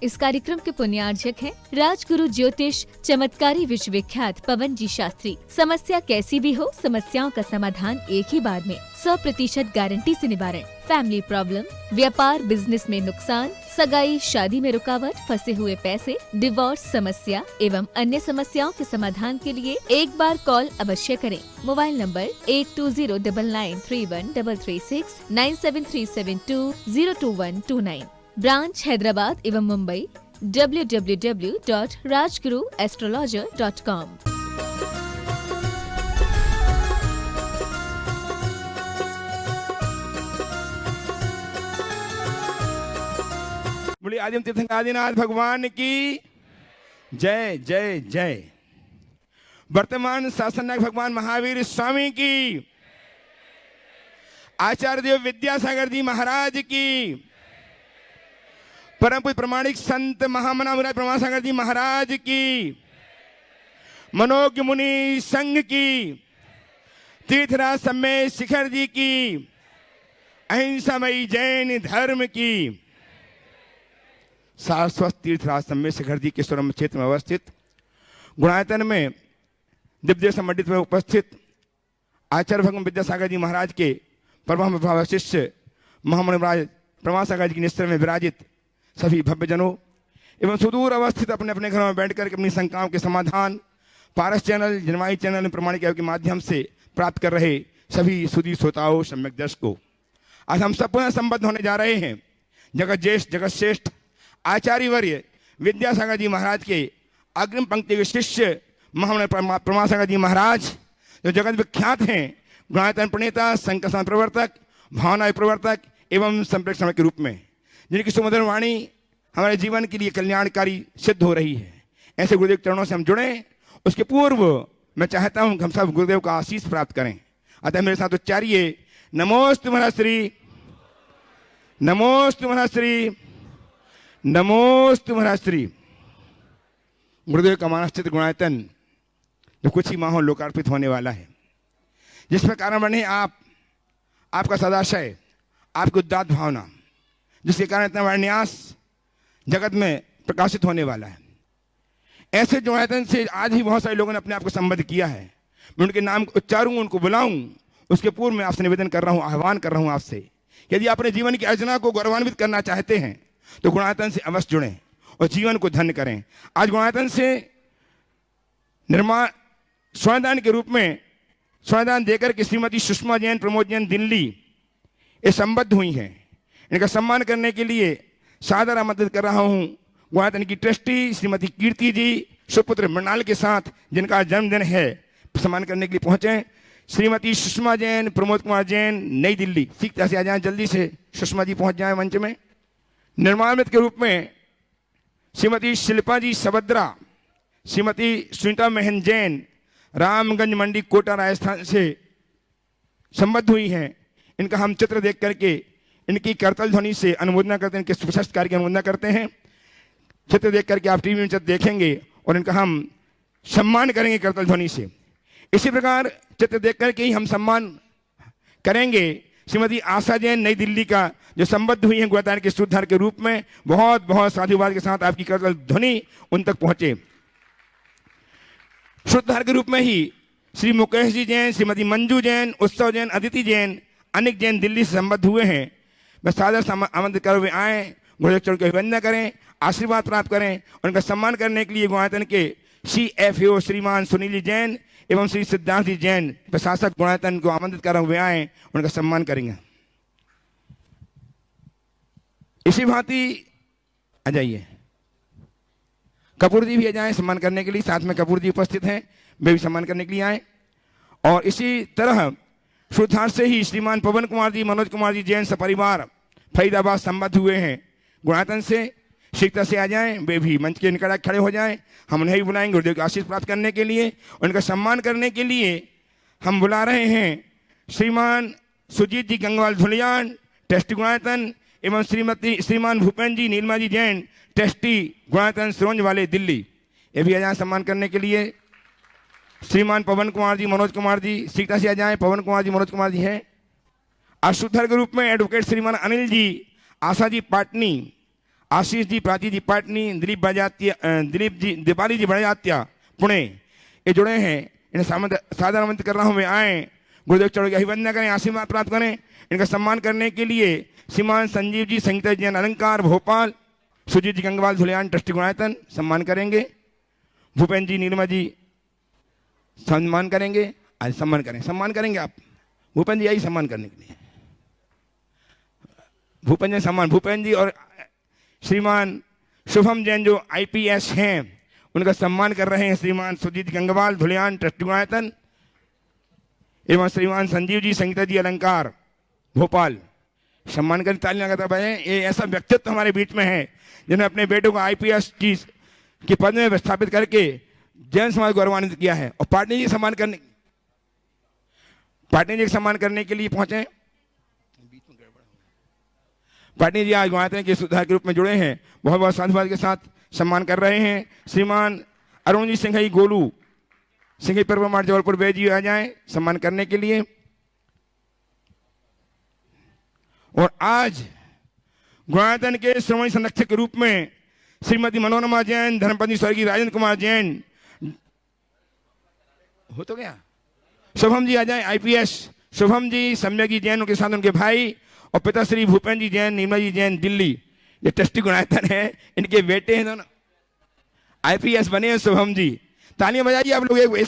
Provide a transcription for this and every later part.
इस कार्यक्रम के पुण्यार्जक हैं राजगुरु ज्योतिष चमत्कारी विश्वविख्यात पवन जी शास्त्री। समस्या कैसी भी हो, समस्याओं का समाधान एक ही बार में, 100% गारंटी से निवारण। फैमिली प्रॉब्लम, व्यापार बिजनेस में नुकसान, सगाई शादी में रुकावट, फंसे हुए पैसे, डिवोर्स समस्या एवं अन्य समस्याओं के समाधान के लिए एक बार कॉल अवश्य करें। Mobile number 8209931336 9737202129। ब्रांच हैदराबाद एवं मुंबई www.rajguruastrologer.com। बोलिए आदिम तीर्थ आदिनाथ भगवान की जय जय जय। वर्तमान शासननायक भगवान महावीर स्वामी की, आचार्य देव विद्यासागर जी महाराज की, परम पूज्य प्रमाणिक संत महामना मुराद प्रमासागर जी महाराज की, मनोज्ञ मुनि संघ की, तीर्थराज सम्मेद शिखर जी की, अहिंसामयी जैन धर्म की, सारस्वत तीर्थराज सम्मेद शिखर जी के स्वरम क्षेत्र में अवस्थित गुणायतन में दिव्य समंडित में उपस्थित आचार्य भगवान विद्यासागर जी महाराज के परम प्रभाव शिष्य महामना मुराद प्रमासागर जी के निस्तर में विराजित सभी भव्यजनों एवं सुदूर अवस्थित अपने अपने घरों में बैठकर अपनी शंकाओं के समाधान पारस चैनल, जनवाई चैनल, प्रमाणिक के माध्यम से प्राप्त कर रहे सभी सुधी श्रोताओं, सम्यक दर्शकों, आज हम सब पुनः संबद्ध होने जा रहे हैं जगत ज्येष्ठ जगत श्रेष्ठ आचार्य वर्य विद्यासागर जी महाराज के अग्रिम पंक्ति के शिष्य महामना प्रमासागर जी महाराज, जो जगत विख्यात हैं गुणायतन प्रणेता, संकसन प्रवर्तक, भावना प्रवर्तक एवं संप्रेक्षण के रूप में, जिनकी सुमधुर वाणी हमारे जीवन के लिए कल्याणकारी सिद्ध हो रही है। ऐसे गुरुदेव चरणों से हम जुड़े, उसके पूर्व मैं चाहता हूं कि हम सब गुरुदेव का आशीष प्राप्त करें। अतः मेरे साथ उच्चारिए नमोस्तु महाश्री, नमोस्तु महाश्री, नमोस्तु महाश्री। गुरुदेव का मानसचित्र गुणायतन जो कुछ ही माहौल लोकार्पित होने वाला है, जिसमें कारण बने आपका सदाशय, आपकी उदात्त भावना, जिसके कारण इतना बड़ा न्यास जगत में प्रकाशित होने वाला है। ऐसे गुणायतन से आज ही बहुत सारे लोगों ने अपने आप को संबद्ध किया है। मैं उनके नाम उच्चारूं, उनको बुलाऊं, उसके पूर्व मैं आपसे निवेदन कर रहा हूं, आह्वान कर रहा हूं आपसे, यदि अपने जीवन की अर्चना को गौरवान्वित करना चाहते हैं तो गुणायतन से अवश्य जुड़ें और जीवन को धन्य करें। आज गुणायतन से निर्माण स्वयंदान के रूप में स्वयंदान देकर के श्रीमती सुषमा जैन, प्रमोद जैन दिल्ली ये संबद्ध हुई हैं। इनका सम्मान करने के लिए सादर आमंत्रित कर रहा हूं गुणायतन की ट्रस्टी श्रीमती कीर्ति जी सुपुत्र मृणाल के साथ, जिनका जन्मदिन है, सम्मान करने के लिए पहुंचे श्रीमती सुषमा जैन, प्रमोद कुमार जैन, नई दिल्ली। सीखता से आ जाए, जल्दी से सुषमा जी पहुंच जाए मंच में। निर्माणित के रूप में श्रीमती शिल्पा जी सबद्रा, श्रीमती सुनीता महन जैन, रामगंज मंडी कोटा राजस्थान से संबद्ध हुई हैं। इनका हम चित्र देख करके इनकी करतल ध्वनि से अनुमोदना करते हैं, इनके प्रशस्त कार्य की अनुमोदना करते हैं। चित्र देख करके आप टीवी में चित्र देखेंगे और इनका हम सम्मान करेंगे करतल ध्वनि से। इसी प्रकार चित्र देख करके ही हम सम्मान करेंगे श्रीमती आशा जैन, नई दिल्ली का, जो संबद्ध हुई है गुणायतन के सूत्रधार के रूप में। बहुत बहुत साधुवाद के साथ आपकी करतल ध्वनि उन तक पहुंचे। सूत्रधार के रूप में ही श्री मुकेश जी जैन, श्रीमती मंजू जैन, उत्सव जैन, अदिति जैन, अनिक जैन दिल्ली से संबद्ध हुए हैं। मैं सादर आमंत्रित कर हुए आए, गुरुदेव चरण की अभिवंदना करें, आशीर्वाद प्राप्त करें। उनका सम्मान करने के लिए गुणायतन के CFO श्रीमान सुनील जैन एवं श्री सिद्धार्थ जी जैन प्रशासक गुणायतन को आमंत्रित कर हुए आए, उनका सम्मान करेंगे। इसी भांति आ जाइए, कपूर जी भी आ जाए सम्मान करने के लिए। साथ में कपूर जी उपस्थित हैं, वे भी सम्मान करने के लिए आए। और इसी तरह सूत्रधार से ही श्रीमान पवन कुमार जी, मनोज कुमार जी जैन सपरिवार फरीदाबाद संबद्ध हुए हैं गुणायतन से। शीघ्रता से आ जाएं, वे भी मंच के निकट खड़े हो जाएं। हम उन्हें भी बुलाएंगे गुरुदेव की आशीष प्राप्त करने के लिए। उनका सम्मान करने के लिए हम बुला रहे हैं श्रीमान सुजीत जी गंगवाल धुलियान, ट्रस्टी गुणायतन, एवं श्रीमान भूपेन्द्र जी नीलमा जी जैन, ट्रस्टी गुणायतन सिरोंज वाले दिल्ली। ये भी आ जाए सम्मान करने के लिए। श्रीमान पवन कुमार जी, मनोज कुमार जी, शीघ्रता से आ जाए। पवन कुमार जी, मनोज कुमार जी हैं। अशुद्धर के रूप में एडवोकेट श्रीमान अनिल जी, आशा जी पाटनी, आशीष जी, प्राची जी पाटनी, दिलीप बजात्या, दिलीप जी, दीपाली जी बड़जात्या पुणे, ये जुड़े हैं। इन्हें सादर आमंत्रित कर रहा हूँ वे आए, गुरुदेव चरणों की अभिवंदना करें, आशीर्वाद प्राप्त करें। इनका सम्मान करने के लिए श्रीमान संजीव जी, संगीता जैन अलंकार भोपाल, सुजीत जी गंगवाल धुलियान ट्रस्टी गुणायतन सम्मान करेंगे। भूपेंद्र जी, नीलिमा जी सम्मान करेंगे। आज सम्मान करेंगे आप भूपेंद्र जी, आई सम्मान करने के लिए भूपेंद्र जी सम्मान। भूपेंद्र जी और श्रीमान शुभम जैन जो IPS हैं उनका सम्मान कर रहे हैं श्रीमान सुजीत गंगवाल धुलियान ट्रस्टी गुणायतन एवं श्रीमान संजीव जी, संगीता जी अलंकार भोपाल सम्मान कर तालियां लगातार बजाएं। ये ऐसा व्यक्तित्व हमारे बीच में है जिन्होंने अपने बेटों को IPS की पद में विस्थापित करके जैन समाज को गौरवान्वित किया है। और पाटनी जी सम्मान करने के लिए पहुंचे। पाटनी जी आज गुणायतन के सुधार के रूप में जुड़े हैं, बहुत बहुत साधुवाद के साथ सम्मान कर रहे हैं। श्रीमान अरुण जी सिंघई गोलू सिंघई परमार जबलपुर वे जी आ जाएं सम्मान करने के लिए। और आज गुणायतन के श्रोमणी संरक्षक के रूप में श्रीमती मनोरमा जैन, धर्मपत्नी स्वर्गीय राजेंद्र कुमार जैन, हो तो गया, शुभम जी आ जाए IPS, शुभम जी, सम्यक जी जैन, उनके साथ उनके भाई और पिता श्री भूपेंद्र जी जैन, नीलमा जी जैन दिल्ली, ये ट्रस्टी गुणायतन है, इनके बेटे हैं दोनों IPS बने हैं। शुभम जी, तालियां बजाइए आप लोग।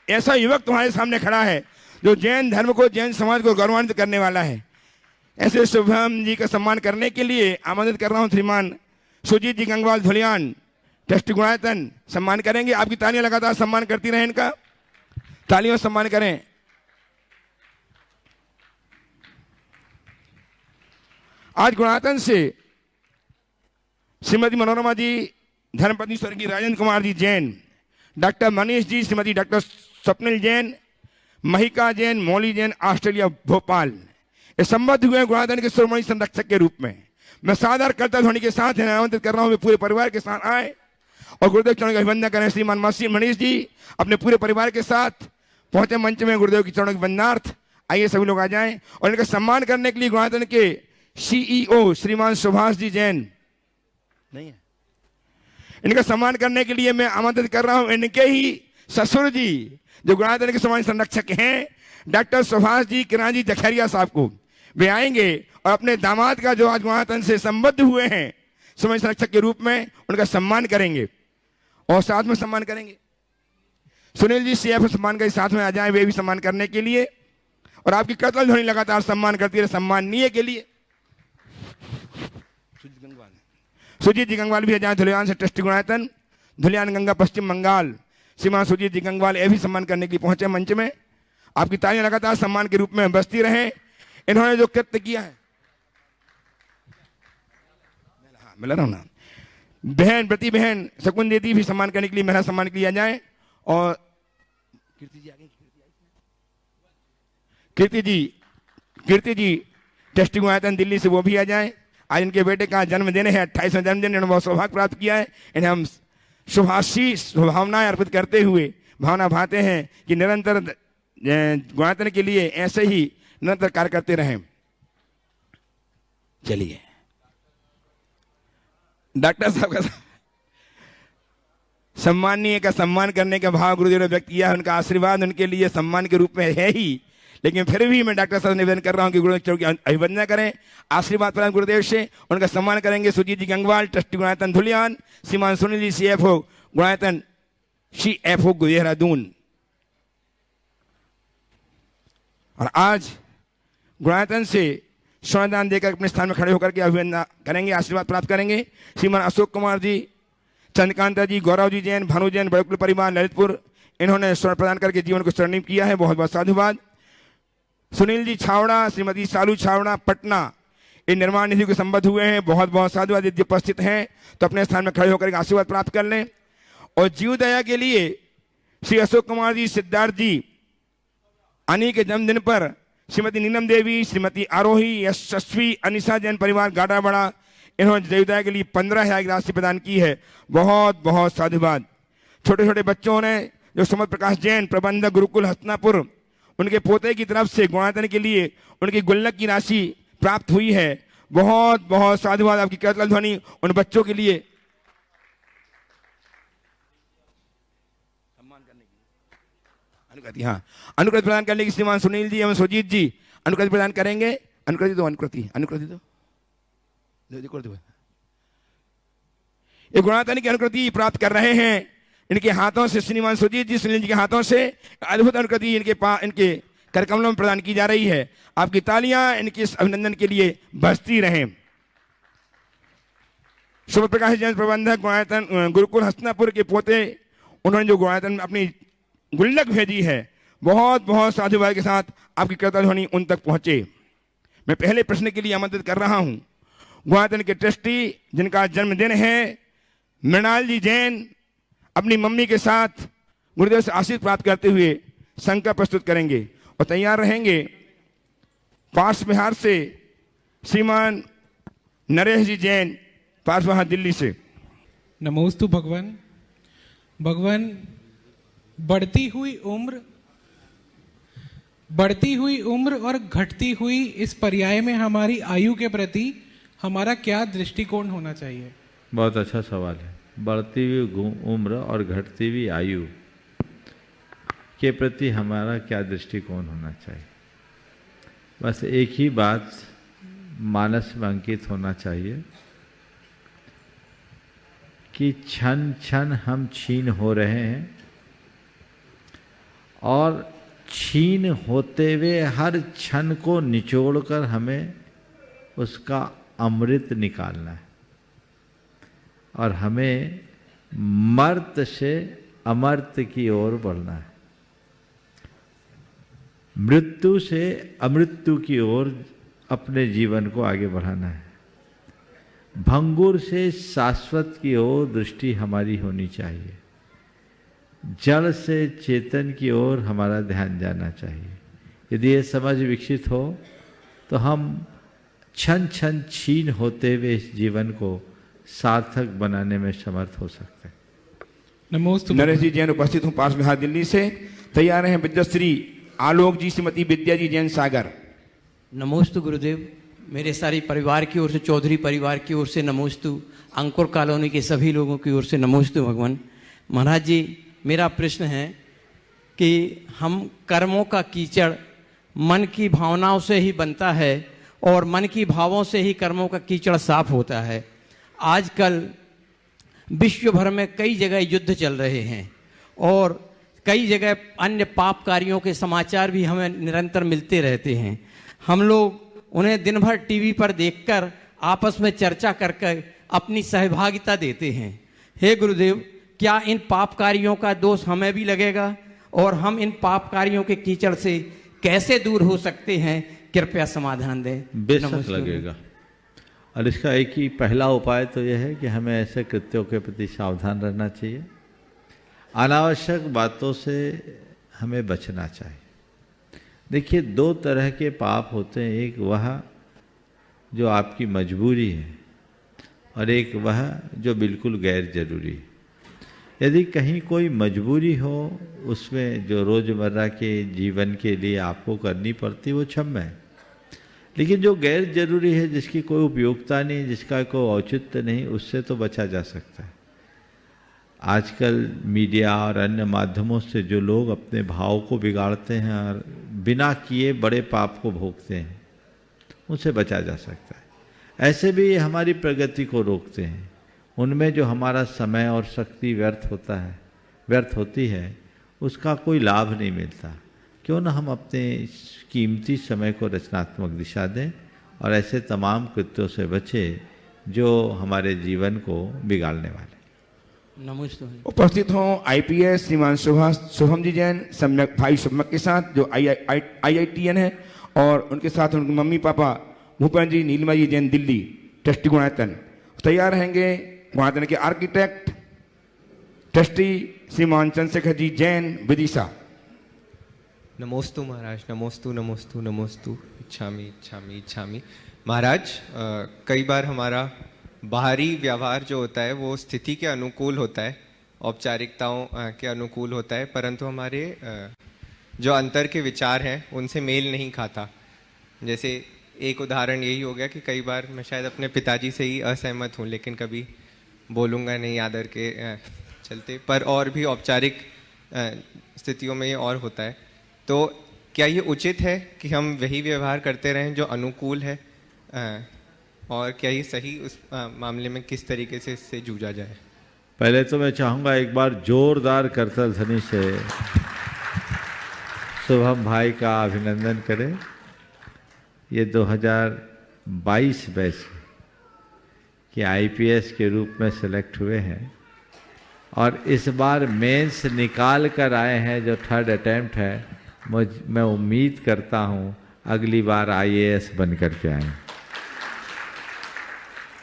ऐसा युवक तुम्हारे सामने खड़ा है जो जैन धर्म को, जैन समाज को गौरवान्वित करने वाला है। ऐसे शुभम जी का सम्मान करने के लिए आमंत्रित कर रहा हूं श्रीमान सुजीत जी गंगवाल धुलियान ट्रस्टी गुणायतन सम्मान करेंगे। आपकी तालियां लगातार सम्मान करती रहें, इनका तालियों से सम्मान करें। आज गुणायतन से श्रीमती मनोरमा जी, धर्मपत्नी स्वर्गीय राजेंद्र कुमार जी जैन, डॉक्टर मनीष जी, श्रीमती डॉक्टर स्वप्निल जैन, महिका जैन, मौली जैन, ऑस्ट्रेलिया भोपाल, ये संबद्ध हुए गुणायतन के श्रोमणी संरक्षक के रूप में। मैं सादर कर्तव्य ध्वनि के साथ आमंत्रित कर रहा हूं, वे पूरे परिवार के साथ आए और गुरुदेव चरणों की अभिवंदना करें। श्रीमान मनीष जी अपने पूरे परिवार के साथ पहुंचे मंच में गुरुदेव की चरणों के वंदनार्थ। आइए सभी लोग आ जाएं। और इनका सम्मान करने के लिए गुणायतन के CEO श्रीमान सुभाष जी जैन नहीं है, इनका सम्मान करने के लिए मैं आमंत्रित कर रहा हूं इनके ही ससुर जी जो गुणायतन के श्रोमणी संरक्षक हैं, डॉक्टर सुभाष जी किरान जी जखरिया साहब को। वे आएंगे और अपने दामाद का जो आज गुणायतन से संबद्ध हुए हैं श्रोमणी संरक्षक के रूप में, उनका सम्मान करेंगे और साथ में सम्मान करेंगे। सुनील जी CF सम्मान के साथ में आ जाएं, वे भी सम्मान करने के लिए। और आपकी कर्तव्य ध्वनि लगातार सम्मान करती रहे सम्माननीय के लिए। सुजीत जी गंगवाल भी आ जाए धुलियान से ट्रस्टी गुणायतन, धुलियान गंगा पश्चिम बंगाल, श्रीमान सुजीत जी गंगवाल ये भी सम्मान करने के लिए पहुंचे मंच में। आपकी तालियां लगातार सम्मान के रूप में बजती रहे। इन्होंने जो कृत्य किया है, मिला रहा हूं ना, बहन प्रति बहन शकुन देती भी सम्मान करने के लिए मेरा सम्मान किया जाए। और कीर्ति जी ट्रस्टी गुणायतन दिल्ली से वो भी आ जाए। आज इनके बेटे का जन्मदिन है, 28वां जन्मदिन, इन्होंने बहुत सौभाग्य प्राप्त किया है। इन्हें हम शुभाशीष शुभभावनाएं अर्पित करते हुए भावना भाते हैं कि निरंतर गुणायतन के लिए ऐसे ही निरंतर कार्य करते रहें। चलिए डॉक्टर साहब का सम्माननीय का सम्मान करने का भाव गुरुदेव ने व्यक्त किया है, उनका आशीर्वाद उनके लिए सम्मान के रूप में है ही, लेकिन फिर भी मैं डॉक्टर साहब से निवेदन कर रहा हूं कि गुरुदेव चरणों की अभिवंदना करें, आशीर्वाद प्राप्त गुरुदेव से। उनका सम्मान करेंगे सुजीत जी गंगवाल ट्रस्टी गुणायतन धुलियान, श्रीमान सुनील जी CFO गुणायतन CFO देहरादून। और आज गुणायतन से स्वदान देकर अपने स्थान में खड़े होकर के अभिवंदना करेंगे, आशीर्वाद प्राप्त करेंगे श्रीमान अशोक कुमार जी, चंद्रकांता जी, गौरव जी जैन, भानु जैन, बड़कुल परिवार ललितपुर, इन्होंने स्वर्ण प्रदान करके जीवन को स्वर्णिम किया है, बहुत बहुत साधुवाद। सुनील जी छावड़ा, श्रीमती सालू छावड़ा पटना, इन निर्माण निधि को संबद्ध हुए हैं, बहुत बहुत साधुवाद। यदि उपस्थित हैं तो अपने स्थान में खड़े होकर आशीर्वाद प्राप्त कर लें। और जीव दया के लिए श्री अशोक कुमार जी सिद्धार्थ जी अनी के जन्मदिन पर श्रीमती नीलम देवी, श्रीमती आरोही, यशस्वी, अनिशा जैन परिवार गाड़ा बड़ा, इन्होंने देवदाय के लिए 15,000 की राशि प्रदान की है, बहुत बहुत साधुवाद। छोटे छोटे बच्चों ने जो समर प्रकाश जैन प्रबंधक गुरुकुल हसनापुर, उनके पोते की तरफ से गुणायतन के लिए उनकी गुल्लक की राशि प्राप्त हुई है, बहुत बहुत साधुवाद आपकी करतल ध्वनि उन बच्चों के लिए। सम्मान करने की अनुकृति, हाँ, अनुकृति प्रदान करने की श्रीमान सुनील जी एवं सुजीत जी अनुकृति प्रदान करेंगे। अनुकृति दो, अनुकृति अनुकृति दो, ये गुणातन की अनुकृति प्राप्त कर रहे हैं। इनके हाथों से श्रीमान सुजीत जी सुनील जी के हाथों से अद्भुत अनुकृति इनके करकमलों में प्रदान की जा रही है। आपकी तालियां इनके इस अभिनंदन के लिए बजती रहें। शुभ प्रकाश जैन प्रबंधक गुणायतन गुरुकुल हस्तिनापुर के पोते, उन्होंने जो गुणायतन में अपनी गुल्लक भेजी है, बहुत बहुत साधुभाव के साथ आपकी करतल ध्वनि उन तक पहुंचे। मैं पहले प्रश्न के लिए आमंत्रित कर रहा हूं गुणायतन के ट्रस्टी जिनका जन्मदिन है, मृणाल जी जैन, अपनी मम्मी के साथ गुरुदेव से आशीष प्राप्त करते हुए संकल्प प्रस्तुत करेंगे और तैयार रहेंगे। पार्श्व बिहार से श्रीमान नरेश जी जैन, पार्श्व बिहार दिल्ली से। नमोस्तु भगवान। भगवान, बढ़ती हुई उम्र और घटती हुई इस पर्याय में हमारी आयु के प्रति हमारा क्या दृष्टिकोण होना चाहिए? बहुत अच्छा सवाल है। बढ़ती हुई उम्र और घटती हुई आयु के प्रति हमारा क्या दृष्टिकोण होना चाहिए? बस एक ही बात मानस में अंकित होना चाहिए कि क्षण क्षण हम क्षीण हो रहे हैं और क्षीण होते हुए हर क्षण को निचोड़कर हमें उसका अमृत निकालना है और हमें मर्त से अमर्त की ओर बढ़ना है, मृत्यु से अमृत्यु की ओर अपने जीवन को आगे बढ़ाना है, भंगुर से शाश्वत की ओर दृष्टि हमारी होनी चाहिए, जड़ से चेतन की ओर हमारा ध्यान जाना चाहिए। यदि ये समझ विकसित हो तो हम क्षण क्षण क्षीण होते हुए इस जीवन को सार्थक बनाने में समर्थ हो सकते हैं। नमोस्तु। नरेश जी जैन उपस्थित हूँ पार्श्व बिहार दिल्ली से। तैयार हैं विद्याश्री आलोक जी, श्रीमती विद्या जी जैन सागर। नमोस्तु गुरुदेव। मेरे सारे परिवार की ओर से, चौधरी परिवार की ओर से नमोस्तु, अंकुर कॉलोनी के सभी लोगों की ओर से नमोस्तु भगवान। महाराज जी, मेरा प्रश्न है कि हम कर्मों का कीचड़ मन की भावनाओं से ही बनता है और मन की भावों से ही कर्मों का कीचड़ साफ होता है। आजकल विश्व भर में कई जगह युद्ध चल रहे हैं और कई जगह अन्य पाप कार्यों के समाचार भी हमें निरंतर मिलते रहते हैं। हम लोग उन्हें दिन भर टीवी पर देखकर आपस में चर्चा करके अपनी सहभागिता देते हैं। हे गुरुदेव, क्या इन पाप कार्यों का दोष हमें भी लगेगा और हम इन पाप कार्यों के कीचड़ से कैसे दूर हो सकते हैं? कृपया समाधान दें। बेशक लगेगा, और इसका एक ही पहला उपाय तो यह है कि हमें ऐसे कृत्यों के प्रति सावधान रहना चाहिए। अनावश्यक बातों से हमें बचना चाहिए। देखिए, दो तरह के पाप होते हैं, एक वह जो आपकी मजबूरी है और एक वह जो बिल्कुल गैर जरूरी है। यदि कहीं कोई मजबूरी हो, उसमें जो रोज़मर्रा के जीवन के लिए आपको करनी पड़ती वो क्षम्य है, लेकिन जो गैर जरूरी है, जिसकी कोई उपयोगिता नहीं, जिसका कोई औचित्य नहीं, उससे तो बचा जा सकता है। आजकल मीडिया और अन्य माध्यमों से जो लोग अपने भाव को बिगाड़ते हैं और बिना किए बड़े पाप को भोगते हैं, उनसे बचा जा सकता है। ऐसे भी ये हमारी प्रगति को रोकते हैं। उनमें जो हमारा समय और शक्ति व्यर्थ होती है, उसका कोई लाभ नहीं मिलता। क्यों ना हम अपने कीमती समय को रचनात्मक दिशा दें और ऐसे तमाम कृत्यों से बचें जो हमारे जीवन को बिगाड़ने वाले। नमस्ते। उपस्थित हों IPS श्रीमान शुभम जी जैन, सम्यक भाई शुभमक के साथ जो IITN है, और उनके साथ उनके मम्मी पापा भूपेंद्र जी नीलिमा जी जैन दिल्ली, ट्रस्टी गुणायतन। तैयार रहेंगे गुणायतन के आर्किटेक्ट ट्रस्टी श्रीमान चंद्रशेखर जी जैन विदिशा। नमोस्तु महाराज, नमोस्तु नमोस्तु नमोस्तु। इच्छामि इच्छामि इच्छामि। महाराज, कई बार हमारा बाहरी व्यवहार जो होता है वो स्थिति के अनुकूल होता है, औपचारिकताओं के अनुकूल होता है, परंतु हमारे जो अंतर के विचार हैं उनसे मेल नहीं खाता। जैसे एक उदाहरण यही हो गया कि कई बार मैं शायद अपने पिताजी से ही असहमत हूँ, लेकिन कभी बोलूँगा नहीं आदर के चलते, पर और भी औपचारिक स्थितियों में ये और होता है। तो क्या ये उचित है कि हम वही व्यवहार करते रहें जो अनुकूल है, और क्या ये सही उस मामले में किस तरीके से इससे जूझा जाए? पहले तो मैं चाहूँगा एक बार जोरदार करतल ध्वनि से शुभम भाई का अभिनंदन करें। ये 2022 बैच के आईपीएस के रूप में सेलेक्ट हुए हैं और इस बार मेंस निकाल कर आए हैं, जो थर्ड अटेम्प्ट है। मैं उम्मीद करता हूँ अगली बार आईएएस बन कर के आएँ।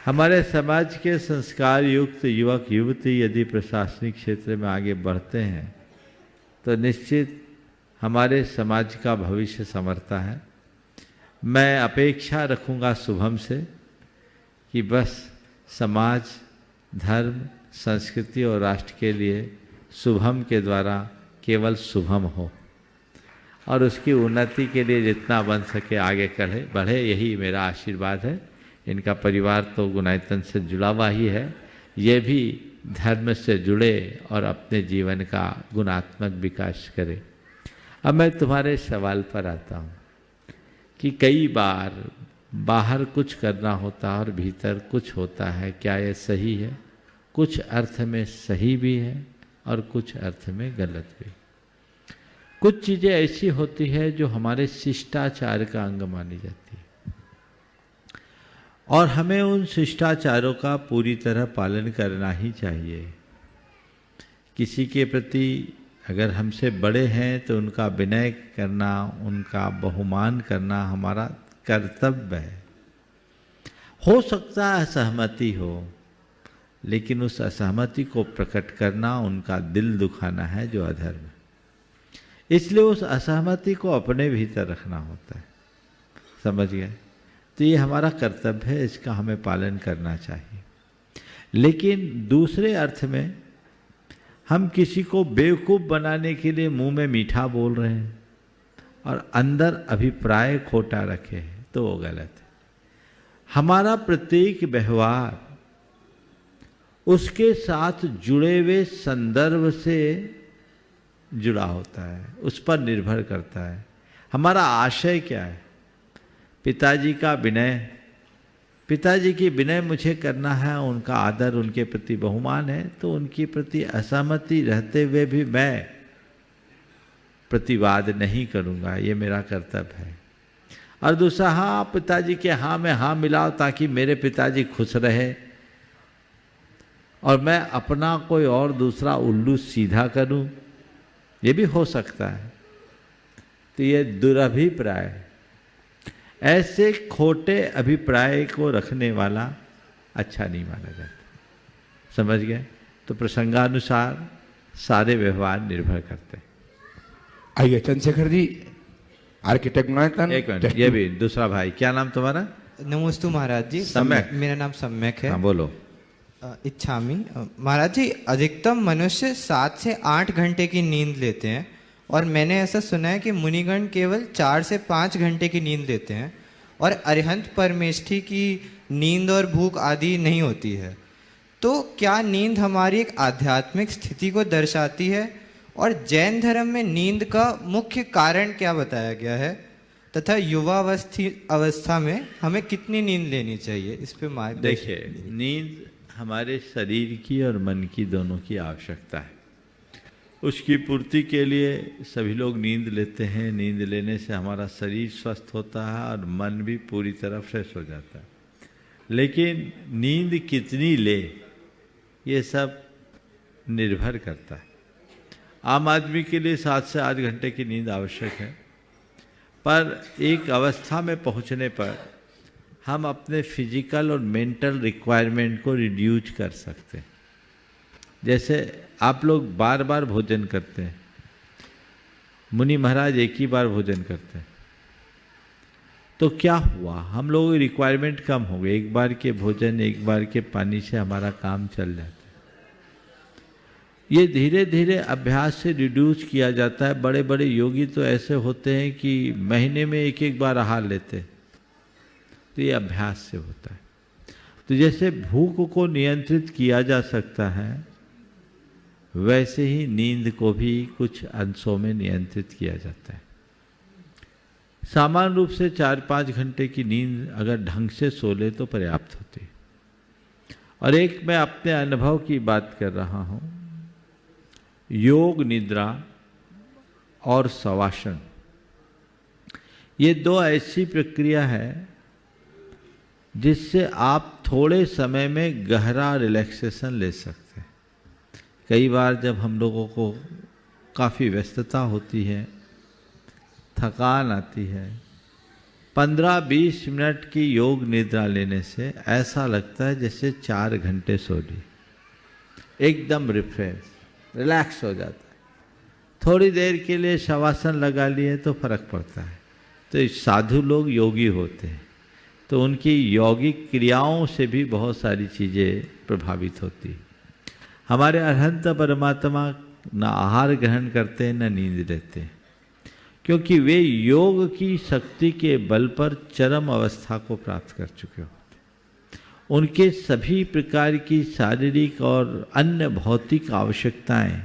हमारे समाज के संस्कार युक्त युवक युवती यदि प्रशासनिक क्षेत्र में आगे बढ़ते हैं तो निश्चित हमारे समाज का भविष्य संवरता है। मैं अपेक्षा रखूँगा शुभम से कि बस समाज, धर्म, संस्कृति और राष्ट्र के लिए शुभम के द्वारा केवल शुभम हो और उसकी उन्नति के लिए जितना बन सके आगे बढ़े, यही मेरा आशीर्वाद है। इनका परिवार तो गुणायतन से जुड़ा हुआ ही है, ये भी धर्म से जुड़े और अपने जीवन का गुणात्मक विकास करे। अब मैं तुम्हारे सवाल पर आता हूँ कि कई बार बाहर कुछ करना होता है और भीतर कुछ होता है, क्या ये सही है? कुछ अर्थ में सही भी है और कुछ अर्थ में गलत भी। कुछ चीज़ें ऐसी होती है जो हमारे शिष्टाचार का अंग मानी जाती है और हमें उन शिष्टाचारों का पूरी तरह पालन करना ही चाहिए। किसी के प्रति अगर हमसे बड़े हैं तो उनका विनय करना, उनका बहुमान करना हमारा कर्तव्य है। हो सकता है असहमति हो, लेकिन उस असहमति को प्रकट करना उनका दिल दुखाना है जो अधर्म है। इसलिए उस असहमति को अपने भीतर रखना होता है। समझ गए? तो ये हमारा कर्तव्य है, इसका हमें पालन करना चाहिए। लेकिन दूसरे अर्थ में हम किसी को बेवकूफ़ बनाने के लिए मुंह में मीठा बोल रहे हैं और अंदर अभिप्राय खोटा रखे हैं तो वो गलत है। हमारा प्रत्येक व्यवहार उसके साथ जुड़े हुए संदर्भ से जुड़ा होता है, उस पर निर्भर करता है। हमारा आशय क्या है? पिताजी का विनय, पिताजी की विनय मुझे करना है, उनका आदर, उनके प्रति बहुमान है, तो उनके प्रति असहमति रहते हुए भी मैं प्रतिवाद नहीं करूँगा, ये मेरा कर्तव्य है। और दूसरा, हाँ पिताजी के हाँ में हाँ मिलाओ ताकि मेरे पिताजी खुश रहे और मैं अपना कोई और दूसरा उल्लू सीधा करूँ, ये भी हो सकता है। तो ये दुरभिप्राय, ऐसे खोटे अभिप्राय को रखने वाला अच्छा नहीं माना जाता। समझ गए? तो प्रसंगानुसार सारे व्यवहार निर्भर करते हैं। आइए चंद्रशेखर जी, आर्किटेक्ट गुणायतन। एक मिनट, ये भी दूसरा भाई, क्या नाम तुम्हारा? नमोस्तु महाराज जी। सम्यक। मेरा नाम सम्यक है। हाँ बोलो। इच्छामी। महाराज जी, अधिकतम मनुष्य 7 से 8 घंटे की नींद लेते हैं और मैंने ऐसा सुना है कि मुनिगण केवल 4 से 5 घंटे की नींद लेते हैं और अरिहंत परमेष्ठी की नींद और भूख आदि नहीं होती है। तो क्या नींद हमारी एक आध्यात्मिक स्थिति को दर्शाती है? और जैन धर्म में नींद का मुख्य कारण क्या बताया गया है तथा युवावस्था में हमें कितनी नींद लेनी चाहिए? इस पे मार्गदर्शन। देखिए, नींद हमारे शरीर की और मन की दोनों की आवश्यकता है। उसकी पूर्ति के लिए सभी लोग नींद लेते हैं। नींद लेने से हमारा शरीर स्वस्थ होता है और मन भी पूरी तरह फ्रेश हो जाता है। लेकिन नींद कितनी ले, ये सब निर्भर करता है। आम आदमी के लिए 7 से 8 घंटे की नींद आवश्यक है, पर एक अवस्था में पहुंचने पर हम अपने फिजिकल और मेंटल रिक्वायरमेंट को रिड्यूस कर सकते हैं। जैसे आप लोग बार बार भोजन करते हैं, मुनि महाराज एक ही बार भोजन करते हैं, तो क्या हुआ? हम लोगों की रिक्वायरमेंट कम हो गई। एक बार के भोजन, एक बार के पानी से हमारा काम चल जाता है। ये धीरे धीरे अभ्यास से रिड्यूस किया जाता है। बड़े बड़े योगी तो ऐसे होते हैं कि महीने में एक बार आहार लेते हैं, तो ये अभ्यास से होता है। तो जैसे भूख को नियंत्रित किया जा सकता है, वैसे ही नींद को भी कुछ अंशों में नियंत्रित किया जाता है। सामान्य रूप से 4-5 घंटे की नींद अगर ढंग से सो ले तो पर्याप्त होती है। और एक मैं अपने अनुभव की बात कर रहा हूँ, योग निद्रा और शवासन, ये दो ऐसी प्रक्रिया है जिससे आप थोड़े समय में गहरा रिलैक्सेशन ले सकते हैं। कई बार जब हम लोगों को काफ़ी व्यस्तता होती है, थकान आती है, 15-20 मिनट की योग निद्रा लेने से ऐसा लगता है जैसे 4 घंटे सो ली, एकदम रिलैक्स हो जाता है। थोड़ी देर के लिए शवासन लगा लिए तो फर्क पड़ता है। तो साधु लोग योगी होते हैं, तो उनकी यौगिक क्रियाओं से भी बहुत सारी चीज़ें प्रभावित होती हैं। हमारे अरहंत परमात्मा न आहार ग्रहण करते हैं न नींद लेते हैं, क्योंकि वे योग की शक्ति के बल पर चरम अवस्था को प्राप्त कर चुके होते हैं। उनके सभी प्रकार की शारीरिक और अन्य भौतिक आवश्यकताएं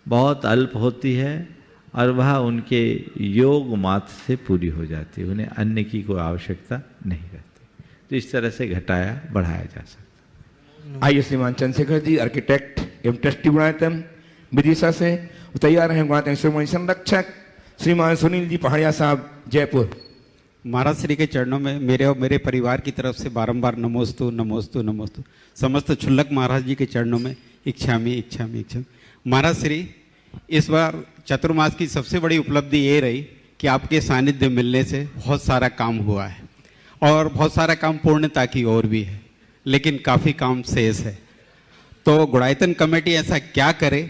बहुत अल्प होती है और वह उनके योग मात्र से पूरी हो जाती है। उन्हें अन्य की कोई आवश्यकता नहीं रहती। तो इस तरह से घटाया बढ़ाया जा सकता। आइए श्रीमान चंद्रशेखर जी, आर्किटेक्ट एवं ट्रस्टी गुणायतन विदिशा से तैयार हैं गुणायतन श्रीमान संरक्षक श्रीमान सुनील जी पहाड़िया साहब, जयपुर। महाराज श्री के चरणों में मेरे और मेरे परिवार की तरफ से बारंबार नमोस्तु नमोस्तु नमोस्तु। समस्त क्षुल्लक महाराज जी के चरणों में इच्छामि इच्छामि इच्छामि। महाराज श्री, इस बार चतुर्मास की सबसे बड़ी उपलब्धि ये रही कि आपके सानिध्य मिलने से बहुत सारा काम हुआ है और बहुत सारा काम पूर्णता की ओर भी है, लेकिन काफ़ी काम शेष है। तो गुणायतन कमेटी ऐसा क्या करे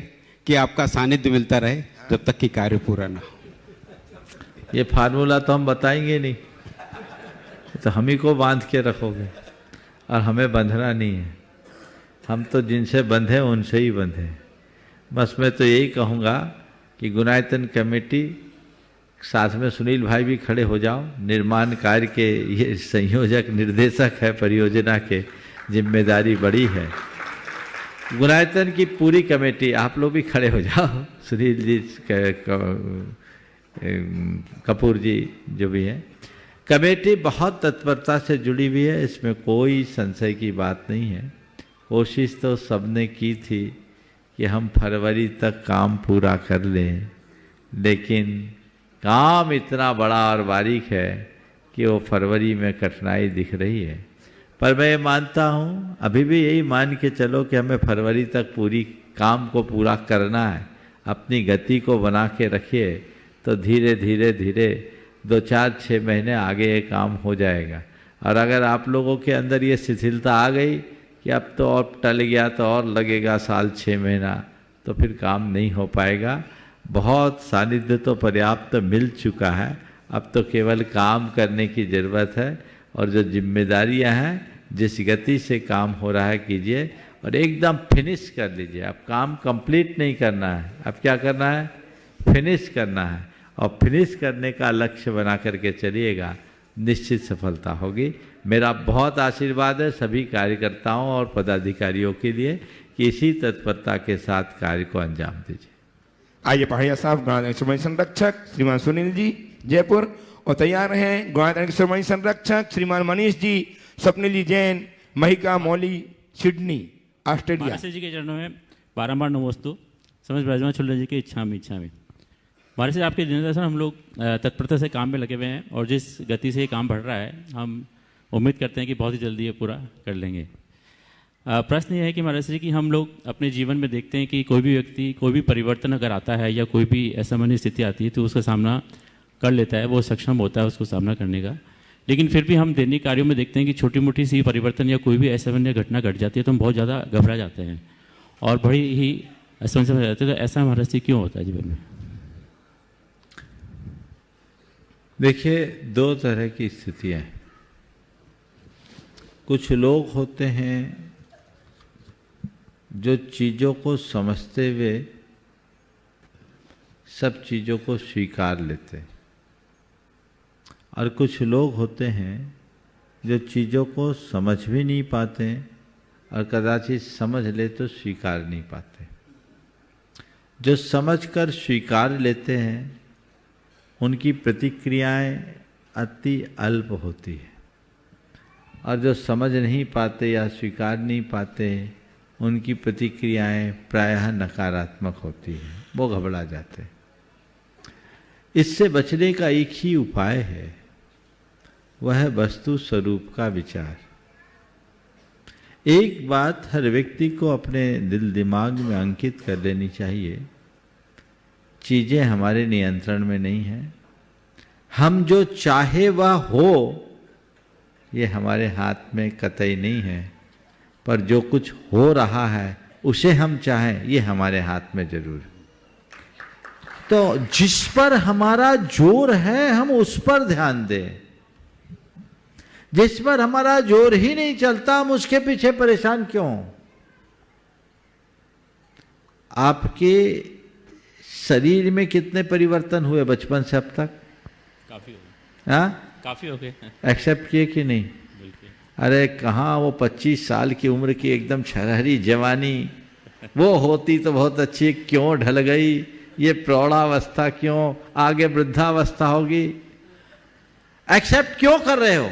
कि आपका सानिध्य मिलता रहे जब तक कि कार्य पूरा ना हो? ये फार्मूला तो हम बताएंगे नहीं, तो हम ही को बांध के रखोगे और हमें बंधना नहीं है। हम तो जिनसे बंधे उनसे ही बंधे। बस मैं तो यही कहूँगा कि गुणायतन कमेटी साथ में सुनील भाई भी खड़े हो जाओ। निर्माण कार्य के ये संयोजक निर्देशक है, परियोजना के जिम्मेदारी बड़ी है। गुणायतन की पूरी कमेटी, आप लोग भी खड़े हो जाओ। सुनील जी, कपूर जी जो भी हैं, कमेटी बहुत तत्परता से जुड़ी हुई है, इसमें कोई संशय की बात नहीं है। कोशिश तो सबने की थी कि हम फरवरी तक काम पूरा कर लें, लेकिन काम इतना बड़ा और बारीक है कि वो फरवरी में कठिनाई दिख रही है। पर मैं ये मानता हूँ, अभी भी यही मान के चलो कि हमें फरवरी तक पूरी काम को पूरा करना है। अपनी गति को बना के रखिए, तो धीरे धीरे धीरे 2-4-6 महीने आगे ये काम हो जाएगा। और अगर आप लोगों के अंदर ये शिथिलता आ गई कि अब तो और टल गया तो और लगेगा 1-6 महीना, तो फिर काम नहीं हो पाएगा। बहुत सानिध्य तो पर्याप्त मिल चुका है, अब तो केवल काम करने की ज़रूरत है। और जो जिम्मेदारियां हैं, जिस गति से काम हो रहा है कीजिए और एकदम फिनिश कर लीजिए। अब काम कंप्लीट नहीं करना है, अब क्या करना है? फिनिश करना है। और फिनिश करने का लक्ष्य बना करके चलिएगा, निश्चित सफलता होगी। मेरा बहुत आशीर्वाद है सभी कार्यकर्ताओं और पदाधिकारियों के लिए कि इसी तत्परता के साथ कार्य को अंजाम दीजिए। आइए पहाड़िया साहब, गुणायतन श्रीमान संरक्षक श्रीमान सुनील जी, जयपुर। और तैयार हैं गुणायतन के श्रीमान संरक्षक श्रीमान मनीष जी, स्वप्निल जी जैन, महिका मौली, सिडनी, ऑस्ट्रेलिया। महाराज जी के चरणों में बारंबार नमोस्तु। समझ ब्रजमान छुल्ला जी के इच्छामि इच्छामि। महाराज जी, आपके निर्देशन हम लोग तत्परता से काम में लगे हुए हैं और जिस गति से ये काम बढ़ रहा है, हम उम्मीद करते हैं कि बहुत ही जल्दी ये पूरा कर लेंगे। प्रश्न ये है कि महाराज जी कि हम लोग अपने जीवन में देखते हैं कि कोई भी व्यक्ति कोई भी परिवर्तन अगर आता है या कोई भी असामान्य स्थिति आती है तो उसका सामना कर लेता है, वो सक्षम होता है उसको सामना करने का। लेकिन फिर भी हम दैनिक कार्यों में देखते हैं कि छोटी मोटी सी परिवर्तन या कोई भी असामान्य घटना घट जाती है तो हम बहुत ज़्यादा घबरा जाते हैं और बड़ी ही असमंजस हो जाते हैं। तो ऐसा महाराज जी क्यों होता है जीवन में? देखिए, 2 तरह की स्थितियाँ हैं। कुछ लोग होते हैं जो चीज़ों को समझते हुए सब चीज़ों को स्वीकार लेते हैं, और कुछ लोग होते हैं जो चीज़ों को समझ भी नहीं पाते हैं और कदाचित समझ ले तो स्वीकार नहीं पाते। जो समझकर स्वीकार लेते हैं उनकी प्रतिक्रियाएं अति अल्प होती है, और जो समझ नहीं पाते या स्वीकार नहीं पाते उनकी प्रतिक्रियाएं प्रायः नकारात्मक होती हैं, वो घबरा जाते हैं। इससे बचने का एक ही उपाय है, वह है वस्तु स्वरूप का विचार। एक बात हर व्यक्ति को अपने दिल दिमाग में अंकित कर लेनी चाहिए, चीजें हमारे नियंत्रण में नहीं हैं। हम जो चाहे वह हो ये हमारे हाथ में कतई नहीं है, पर जो कुछ हो रहा है उसे हम चाहें ये हमारे हाथ में जरूर है। तो जिस पर हमारा जोर है हम उस पर ध्यान दें, जिस पर हमारा जोर ही नहीं चलता हम उसके पीछे परेशान क्यों? आपके शरीर में कितने परिवर्तन हुए बचपन से अब तक? काफी हो गए। हाँ, काफी हो गए। एक्सेप्ट किए कि नहीं? अरे कहाँ वो 25 साल की उम्र की एकदम छरहरी जवानी वो होती तो बहुत अच्छी, क्यों ढल गई? ये प्रौढ़ावस्था क्यों? आगे वृद्धावस्था होगी। एक्सेप्ट क्यों कर रहे हो?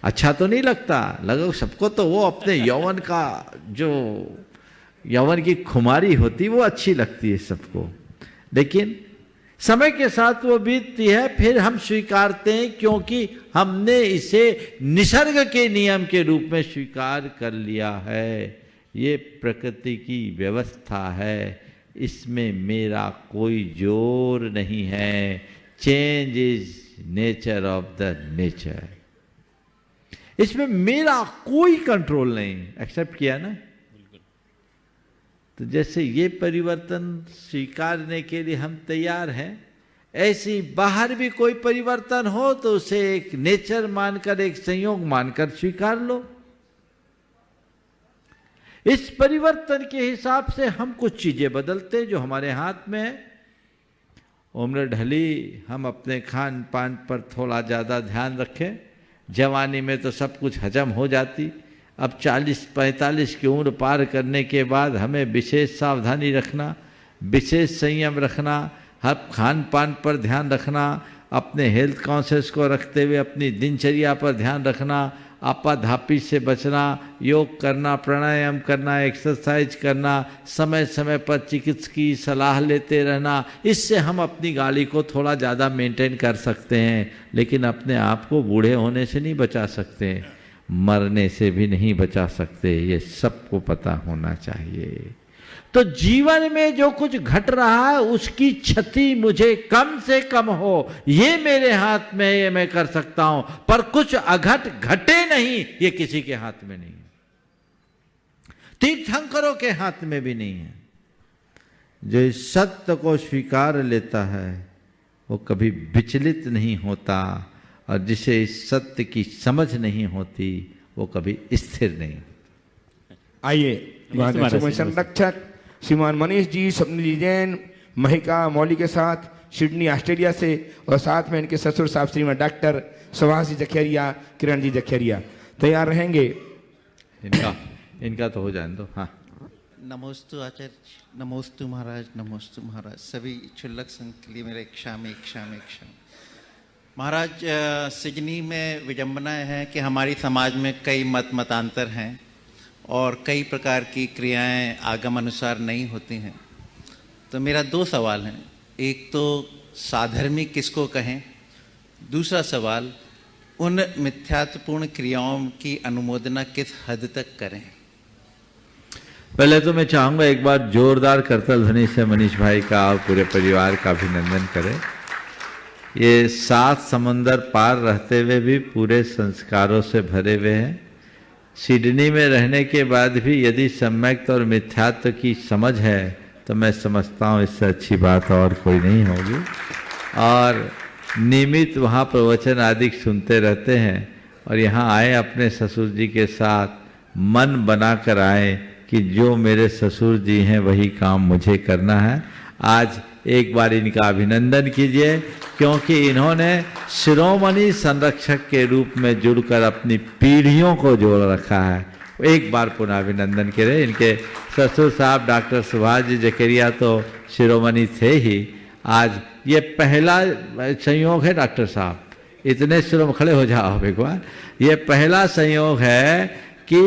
अच्छा तो नहीं लगता? लगो सबको तो वो अपने यौवन का जो यौवन की खुमारी होती वो अच्छी लगती है सबको, लेकिन समय के साथ वो बीतती है, फिर हम स्वीकारते हैं क्योंकि हमने इसे निसर्ग के नियम के रूप में स्वीकार कर लिया है। ये प्रकृति की व्यवस्था है, इसमें मेरा कोई जोर नहीं है। Change is nature of the nature, इसमें मेरा कोई कंट्रोल नहीं। एक्सेप्ट किया ना? तो जैसे ये परिवर्तन स्वीकारने के लिए हम तैयार हैं, ऐसे बाहर भी कोई परिवर्तन हो तो उसे एक नेचर मानकर, एक संयोग मानकर स्वीकार लो। इस परिवर्तन के हिसाब से हम कुछ चीजें बदलते हैं जो हमारे हाथ में है। उम्र ढली, हम अपने खान पान पर थोड़ा ज़्यादा ध्यान रखें। जवानी में तो सब कुछ हजम हो जाती, अब 40-45 की उम्र पार करने के बाद हमें विशेष सावधानी रखना, विशेष संयम रखना, हर खान पान पर ध्यान रखना, अपने हेल्थ कॉन्शियस को रखते हुए अपनी दिनचर्या पर ध्यान रखना, आपाधापी से बचना, योग करना, प्राणायाम करना, एक्सरसाइज करना, समय समय पर चिकित्सक की सलाह लेते रहना। इससे हम अपनी गाड़ी को थोड़ा ज़्यादा मेंटेन कर सकते हैं, लेकिन अपने आप को बूढ़े होने से नहीं बचा सकते, मरने से भी नहीं बचा सकते। ये सबको पता होना चाहिए। तो जीवन में जो कुछ घट रहा है उसकी क्षति मुझे कम से कम हो, ये मेरे हाथ में है, ये मैं कर सकता हूं। पर कुछ अघट घटे नहीं, ये किसी के हाथ में नहीं है, तीर्थंकरों के हाथ में भी नहीं है। जो इस सत्य को स्वीकार लेता है वो कभी विचलित नहीं होता, और जिसे इस सत्य की समझ नहीं होती वो कभी स्थिर नहीं। आइए संरक्षक श्रीमान मनीष जी, स्वप्न जी जैन, महिका मौली के साथ सिडनी ऑस्ट्रेलिया से, और साथ में इनके ससुर साहब श्रीमान डॉक्टर सुभाष जी जखेरिया, किरण जी जखेरिया तैयार रहेंगे। इनका तो हो जाए दो। हाँ, नमोस्तु आचार्य, नमोस्तु महाराज, नमोस्तु महाराज। सभी क्षुल्लक संघ के लिए मेरा क्षाम महाराज। सिडनी में विडंबना है कि हमारी समाज में कई मतांतर हैं और कई प्रकार की क्रियाएं आगम अनुसार नहीं होती हैं। तो मेरा 2 सवाल हैं। एक तो साधर्मिक किसको कहें, दूसरा सवाल उन मिथ्यात्वपूर्ण क्रियाओं की अनुमोदना किस हद तक करें। पहले तो मैं चाहूँगा एक बार जोरदार करतल ध्वनि से मनीष भाई का और पूरे परिवार का अभिनंदन करें। ये 7 समंदर पार रहते हुए भी पूरे संस्कारों से भरे हुए हैं। सिडनी में रहने के बाद भी यदि सम्यक्त और मिथ्यात्व की समझ है तो मैं समझता हूँ इससे अच्छी बात और कोई नहीं होगी। और नियमित वहाँ प्रवचन आदि सुनते रहते हैं, और यहाँ आए अपने ससुर जी के साथ मन बनाकर आए कि जो मेरे ससुर जी हैं वही काम मुझे करना है। आज एक बार इनका अभिनंदन कीजिए, क्योंकि इन्होंने शिरोमणि संरक्षक के रूप में जुड़कर अपनी पीढ़ियों को जोड़ रखा है। एक बार पुनः अभिनंदन करें। इनके ससुर साहब डॉक्टर सुभाष जी जकेरिया तो शिरोमणि थे ही। आज ये पहला संयोग है डॉक्टर साहब, इतने शिरोमणि, खड़े हो जाओ एक बार। ये पहला संयोग है कि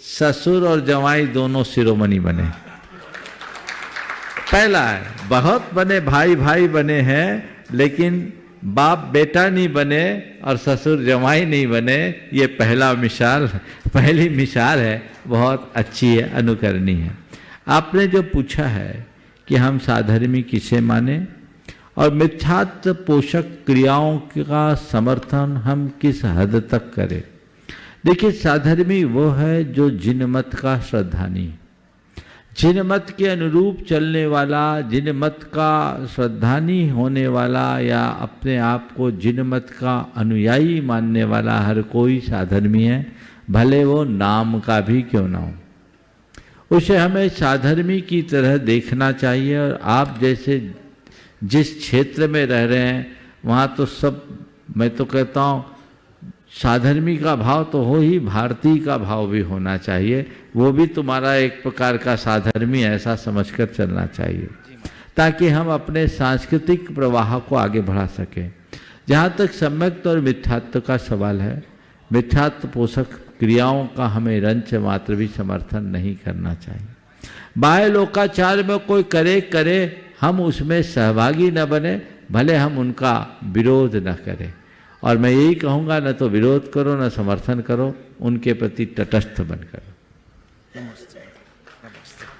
ससुर और जवाई दोनों शिरोमणि बने, पहला है। बहुत बने भाई भाई बने हैं, लेकिन बाप बेटा नहीं बने और ससुर जमाई नहीं बने। ये पहली मिसाल है, बहुत अच्छी है, अनुकरणीय है। आपने जो पूछा है कि हम साधर्मी किसे माने और मिथ्यात्व पोषक क्रियाओं का समर्थन हम किस हद तक करें। देखिए, साधर्मी वो है जो जिनमत का श्रद्धानी है, जिनमत के अनुरूप चलने वाला, जिनमत का श्रद्धानी होने वाला या अपने आप को जिनमत का अनुयायी मानने वाला हर कोई साधर्मी है, भले वो नाम का भी क्यों ना हो। उसे हमें साधर्मी की तरह देखना चाहिए। और आप जैसे जिस क्षेत्र में रह रहे हैं वहाँ तो सब, मैं तो कहता हूँ साधर्मी का भाव तो हो ही, भारतीय का भाव भी होना चाहिए। वो भी तुम्हारा एक प्रकार का साधर्मी, ऐसा समझकर चलना चाहिए, ताकि हम अपने सांस्कृतिक प्रवाह को आगे बढ़ा सकें। जहाँ तक सम्यक्त और मिथ्यात्व का सवाल है, मिथ्यात्व पोषक क्रियाओं का हमें रंच मात्र भी समर्थन नहीं करना चाहिए। बाह्य लोकाचार में कोई करे, हम उसमें सहभागी न बने, भले हम उनका विरोध न करें। और मैं यही कहूँगा, न तो विरोध करो न समर्थन करो, उनके प्रति तटस्थ बनकर।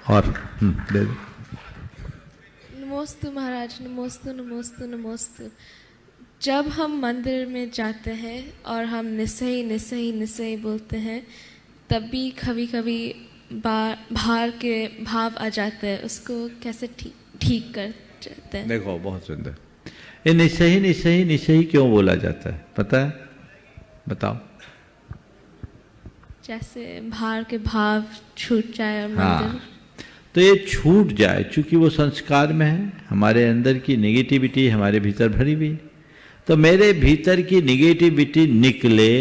और दे दो। नमोस्तु महाराज, नमोस्तु नमोस्तु नमोस्तु। जब हम मंदिर में जाते हैं और हम निसही निसही निसही बोलते हैं, तब भी कभी कभी बाहर के भाव आ जाते हैं, उसको कैसे ठीक कर जाते हैं? देखो, बहुत सुंदर। ये निसही निसही निसही क्यों बोला जाता है पता है? बताओ। जैसे बाहर के भाव छूट जाए और मंदिर, तो ये छूट जाए, चूंकि वो संस्कार में है, हमारे अंदर की नेगेटिविटी हमारे भीतर भरी हुई। तो मेरे भीतर की नेगेटिविटी निकले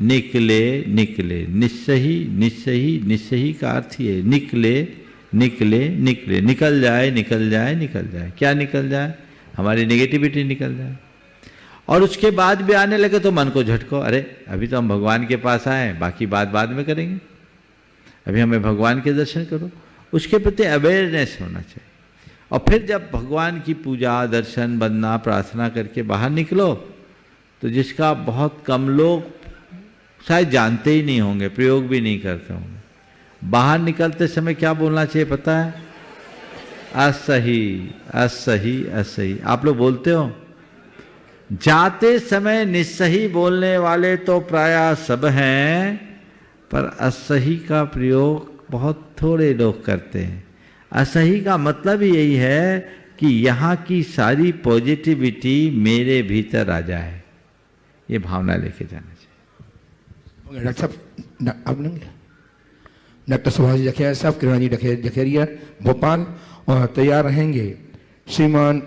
निकले निकले, निस्सही निस्सही निस्सही का अर्थ ये, निकले निकले निकले, निकल जाए निकल जाए निकल जाए। क्या निकल जाए? हमारी नेगेटिविटी निकल जाए। और उसके बाद भी आने लगे तो मन को झटको, अरे अभी तो हम भगवान के पास आए, बाकी बात बाद में करेंगे, अभी हमें भगवान के दर्शन करो। उसके प्रति अवेयरनेस होना चाहिए। और फिर जब भगवान की पूजा, दर्शन, वंदना, प्रार्थना करके बाहर निकलो, तो जिसका बहुत कम लोग शायद जानते ही नहीं होंगे, प्रयोग भी नहीं करते होंगे, बाहर निकलते समय क्या बोलना चाहिए पता है? असही असही असही। आप लोग बोलते हो? जाते समय निस्सही बोलने वाले तो प्रायः सब हैं, पर असही का प्रयोग बहुत थोड़े लोग करते हैं। असही का मतलब ही यही है कि यहाँ की सारी पॉजिटिविटी मेरे भीतर आ जाए, ये भावना लेके जाना चाहिए। डॉक्टर साहब, अब नहीं, डॉक्टर सुभाष जखेरिया साहब, किरण जी जखेरिया भोपाल, और तैयार रहेंगे श्रीमान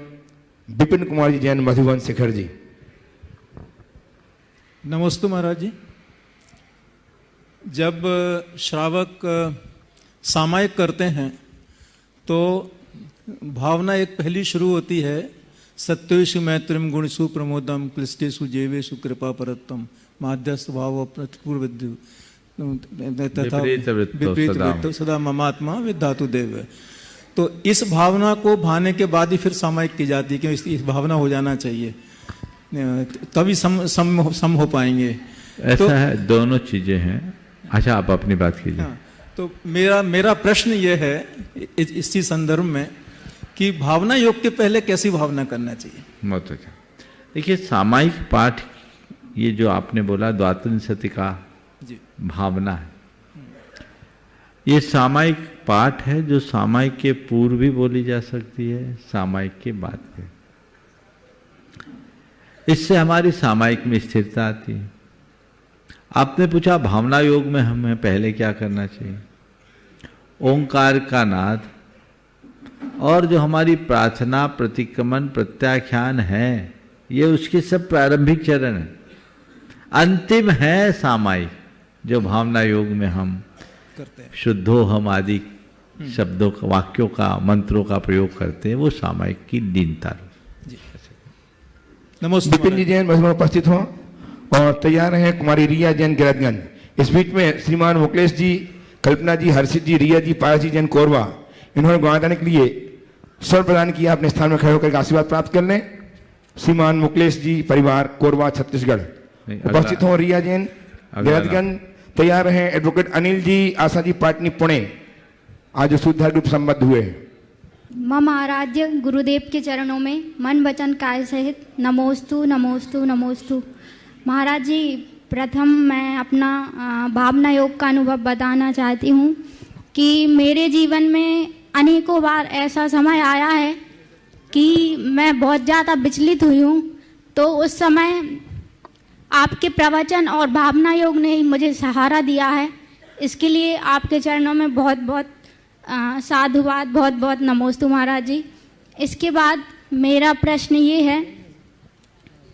विपिन कुमार जी जैन मधुबन शेखर जी। नमस्ते महाराज जी। जब श्रावक सामायिक करते हैं तो भावना एक पहली शुरू होती है, सत्येषु मैत्रिम गुणसु प्रमोदम क्लिष्टेषु जीवेषु कृपा परत्तम माध्यस्थ भाव प्रतिपूर्वद्यु तथा विपरीत सदा ममात्मा विधातु देव। तो इस भावना को भाने के बाद ही फिर सामायिक की जाती है, क्यों इस भावना हो जाना चाहिए, तभी सम हो पाएंगे। ऐसा तो, है, दोनों चीजें हैं। अच्छा, आप अपनी बात कीजिए। हाँ, तो मेरा प्रश्न ये है इसी संदर्भ में कि भावना योग के पहले कैसी भावना करना चाहिए? बहुत अच्छा। देखिए, सामायिक पाठ, ये जो आपने बोला द्वात्रिंशति का भावना है, ये सामायिक पाठ है जो सामायिक के पूर्व भी बोली जा सकती है, सामायिक के बाद भी। इससे हमारी सामायिक में स्थिरता आती है। आपने पूछा भावना योग में हमें पहले क्या करना चाहिए? ओंकार का नाद और जो हमारी प्रार्थना, प्रतिक्रमण, प्रत्याख्यान है, ये उसके सब प्रारंभिक चरण है। अंतिम है सामायिक, जो भावना योग में हम करते हैं। शुद्धो हम आदि शब्दों का, वाक्यों का, मंत्रों का प्रयोग करते हैं, वो सामायिक की दीनता। नमस्ते विपिन जी जैन बस में उपस्थित हों और तैयार हैं कुमारी रिया जैन गिरतगंज। इस बीच में श्रीमान मुकेश जी, कल्पना जी, हर्षित जी, रिया जी, पायस जी जैन कोरवा, इन्होंने गुणादान के लिए स्वर प्रदान किया। अपने स्थान में खड़े होकर आशीर्वाद प्राप्त कर लें। श्रीमान मुकेश जी, परिवार, कोरवा, छत्तीसगढ़ उपस्थित हों। रिया जैन गिरतगंज तैयार हैं। एडवोकेट अनिल जी, आशा जी, पाटनी, पुणे आज शुद्ध रूप संबद्ध हुए हैं। मम आराध्य गुरुदेव के चरणों में मन वचन काय सहित नमोस्तु नमोस्तु नमोस्तु। महाराज जी, प्रथम मैं अपना भावना योग का अनुभव बताना चाहती हूँ कि मेरे जीवन में अनेकों बार ऐसा समय आया है कि मैं बहुत ज़्यादा विचलित हुई हूँ, तो उस समय आपके प्रवचन और भावना योग ने ही मुझे सहारा दिया है। इसके लिए आपके चरणों में बहुत बहुत साधुवाद, बहुत बहुत नमोस्तु महाराज जी। इसके बाद मेरा प्रश्न ये है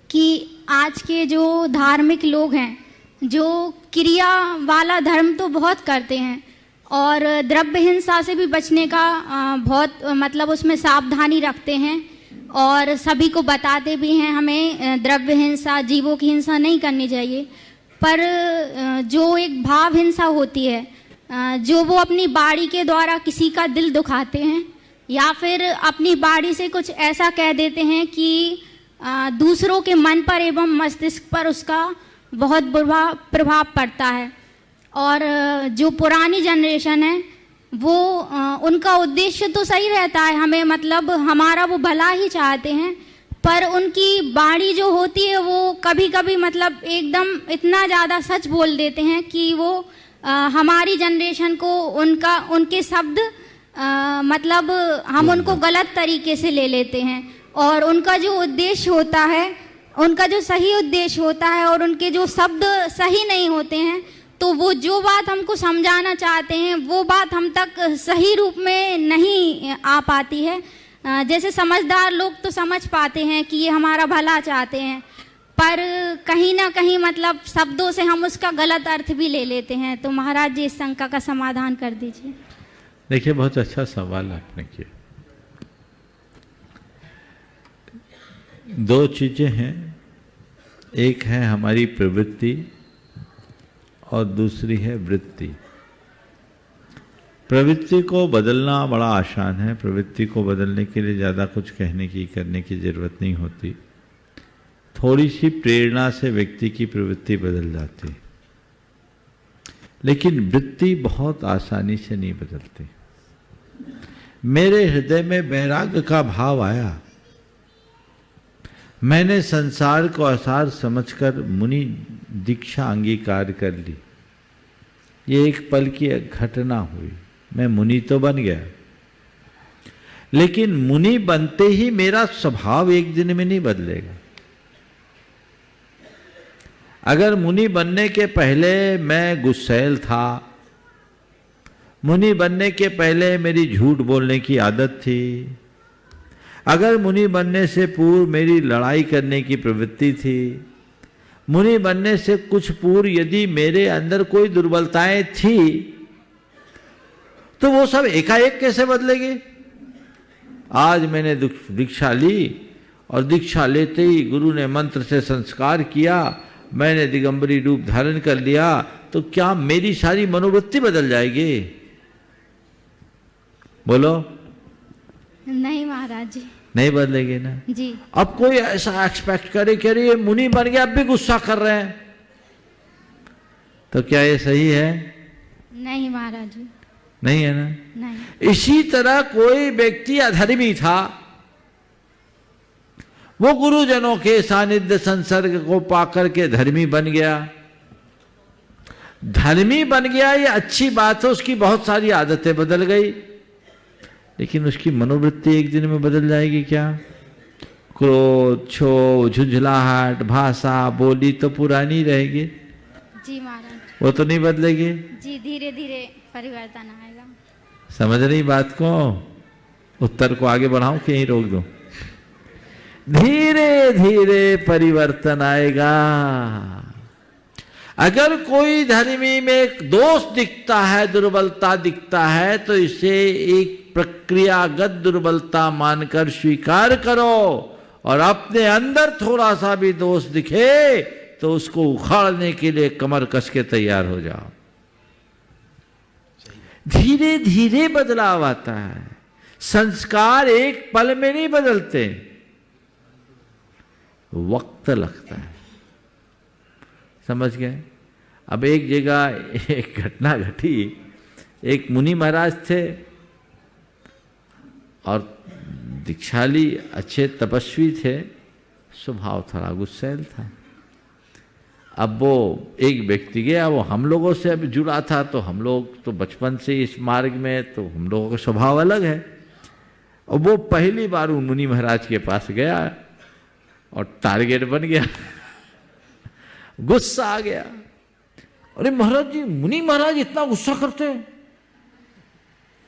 कि आज के जो धार्मिक लोग हैं, जो क्रिया वाला धर्म तो बहुत करते हैं और द्रव्य हिंसा से भी बचने का बहुत मतलब उसमें सावधानी रखते हैं और सभी को बताते भी हैं हमें द्रव्य हिंसा, जीवों की हिंसा नहीं करनी चाहिए। पर जो एक भाव हिंसा होती है, जो वो अपनी बाड़ी के द्वारा किसी का दिल दुखाते हैं या फिर अपनी बाड़ी से कुछ ऐसा कह देते हैं कि दूसरों के मन पर एवं मस्तिष्क पर उसका बहुत बुरा प्रभाव पड़ता है। और जो पुरानी जनरेशन है वो उनका उद्देश्य तो सही रहता है, हमें मतलब हमारा वो भला ही चाहते हैं, पर उनकी बाणी जो होती है वो कभी कभी मतलब एकदम इतना ज़्यादा सच बोल देते हैं कि वो हमारी जनरेशन को उनके शब्द मतलब हम उनको गलत तरीके से ले लेते हैं और उनका जो उद्देश्य होता है, उनका जो सही उद्देश्य होता है और उनके जो शब्द सही नहीं होते हैं, तो वो जो बात हमको समझाना चाहते हैं वो बात हम तक सही रूप में नहीं आ पाती है। जैसे समझदार लोग तो समझ पाते हैं कि ये हमारा भला चाहते हैं, पर कहीं ना कहीं मतलब शब्दों से हम उसका गलत अर्थ भी ले लेते हैं। तो महाराज जी इस शंका का समाधान कर दीजिए। देखिए, बहुत अच्छा सवाल आपने किया। दो चीजें हैं, एक है हमारी प्रवृत्ति और दूसरी है वृत्ति। प्रवृत्ति को बदलना बड़ा आसान है। प्रवृत्ति को बदलने के लिए ज़्यादा कुछ कहने की, करने की ज़रूरत नहीं होती। थोड़ी सी प्रेरणा से व्यक्ति की प्रवृत्ति बदल जाती, लेकिन वृत्ति बहुत आसानी से नहीं बदलती। मेरे हृदय में वैराग्य का भाव आया, मैंने संसार को असार समझकर मुनि दीक्षा अंगीकार कर ली। ये एक पल की घटना हुई, मैं मुनि तो बन गया, लेकिन मुनि बनते ही मेरा स्वभाव एक दिन में नहीं बदलेगा। अगर मुनि बनने के पहले मैं गुस्सैल था, मुनि बनने के पहले मेरी झूठ बोलने की आदत थी, अगर मुनि बनने से पूर्व मेरी लड़ाई करने की प्रवृत्ति थी, मुनि बनने से कुछ पूर्व यदि मेरे अंदर कोई दुर्बलताएं थी, तो वो सब एकाएक कैसे बदलेंगे? आज मैंने दीक्षा ली और दीक्षा लेते ही गुरु ने मंत्र से संस्कार किया, मैंने दिगंबरी रूप धारण कर लिया, तो क्या मेरी सारी मनोवृत्ति बदल जाएगी? बोलो। नहीं महाराज जी, नहीं बदलेगी ना जी। अब कोई ऐसा एक्सपेक्ट करे कि अरे ये मुनि बन गया अब भी गुस्सा कर रहे हैं, तो क्या ये सही है? नहीं महाराज जी, नहीं है ना। नहीं। इसी तरह कोई व्यक्ति अधर्मी था, वो गुरुजनों के सानिध्य संसर्ग को पाकर के धर्मी बन गया। धर्मी बन गया ये अच्छी बात है, उसकी बहुत सारी आदतें बदल गई, लेकिन उसकी मनोवृत्ति एक दिन में बदल जाएगी क्या? क्रोध, क्षोभ, झुंझलाहट, भाषा, बोली तो पुरानी रहेगी जी महाराज, वो तो नहीं बदलेगी जी। धीरे धीरे परिवर्तन आएगा। समझ रही बात को? उत्तर को आगे बढ़ाऊं कि यहीं रोक दूं? धीरे धीरे परिवर्तन आएगा। अगर कोई धर्मी में दोष दिखता है, दुर्बलता दिखता है, तो इसे एक प्रक्रियागत दुर्बलता मानकर स्वीकार करो, और अपने अंदर थोड़ा सा भी दोष दिखे तो उसको उखाड़ने के लिए कमर कस के तैयार हो जाओ। धीरे धीरे बदलाव आता है। संस्कार एक पल में नहीं बदलते, वक्त लगता है। समझ गए? अब एक जगह एक घटना घटी। एक मुनि महाराज थे और दीक्षाली, अच्छे तपस्वी थे, स्वभाव थोड़ा गुस्सैल था। अब वो एक व्यक्ति गया, वो हम लोगों से अब जुड़ा था, तो हम लोग तो बचपन से इस मार्ग में, तो हम लोगों का स्वभाव अलग है। और वो पहली बार उन मुनि महाराज के पास गया और टारगेट बन गया। गुस्सा आ गया। अरे महाराज जी, मुनि महाराज इतना गुस्सा करते हैं?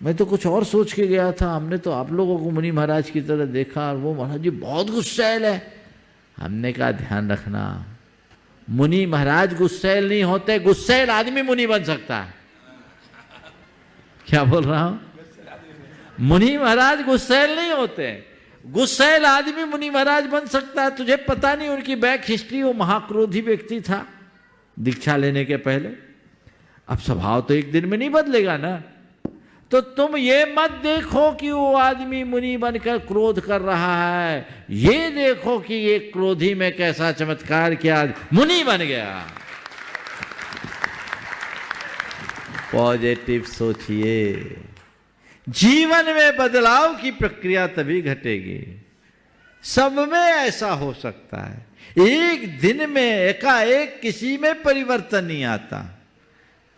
मैं तो कुछ और सोच के गया था, हमने तो आप लोगों को मुनि महाराज की तरह देखा, और वो महाराज जी बहुत गुस्सैल है। हमने कहा ध्यान रखना, मुनि महाराज गुस्सैल नहीं होते, गुस्सैल आदमी मुनि बन सकता है। क्या बोल रहा हूं? मुनि महाराज गुस्सैल नहीं होते, गुस्सैल आदमी मुनि महाराज बन सकता है। तुझे पता नहीं उनकी बैक हिस्ट्री, वो महाक्रोधी व्यक्ति था दीक्षा लेने के पहले। अब स्वभाव तो एक दिन में नहीं बदलेगा ना। तो तुम ये मत देखो कि वो आदमी मुनि बनकर क्रोध कर रहा है, ये देखो कि ये क्रोधी में कैसा चमत्कार किया, मुनि बन गया। पॉजिटिव सोचिए। जीवन में बदलाव की प्रक्रिया तभी घटेगी। सब में ऐसा हो सकता है, एक दिन में एकाएक किसी में परिवर्तन नहीं आता।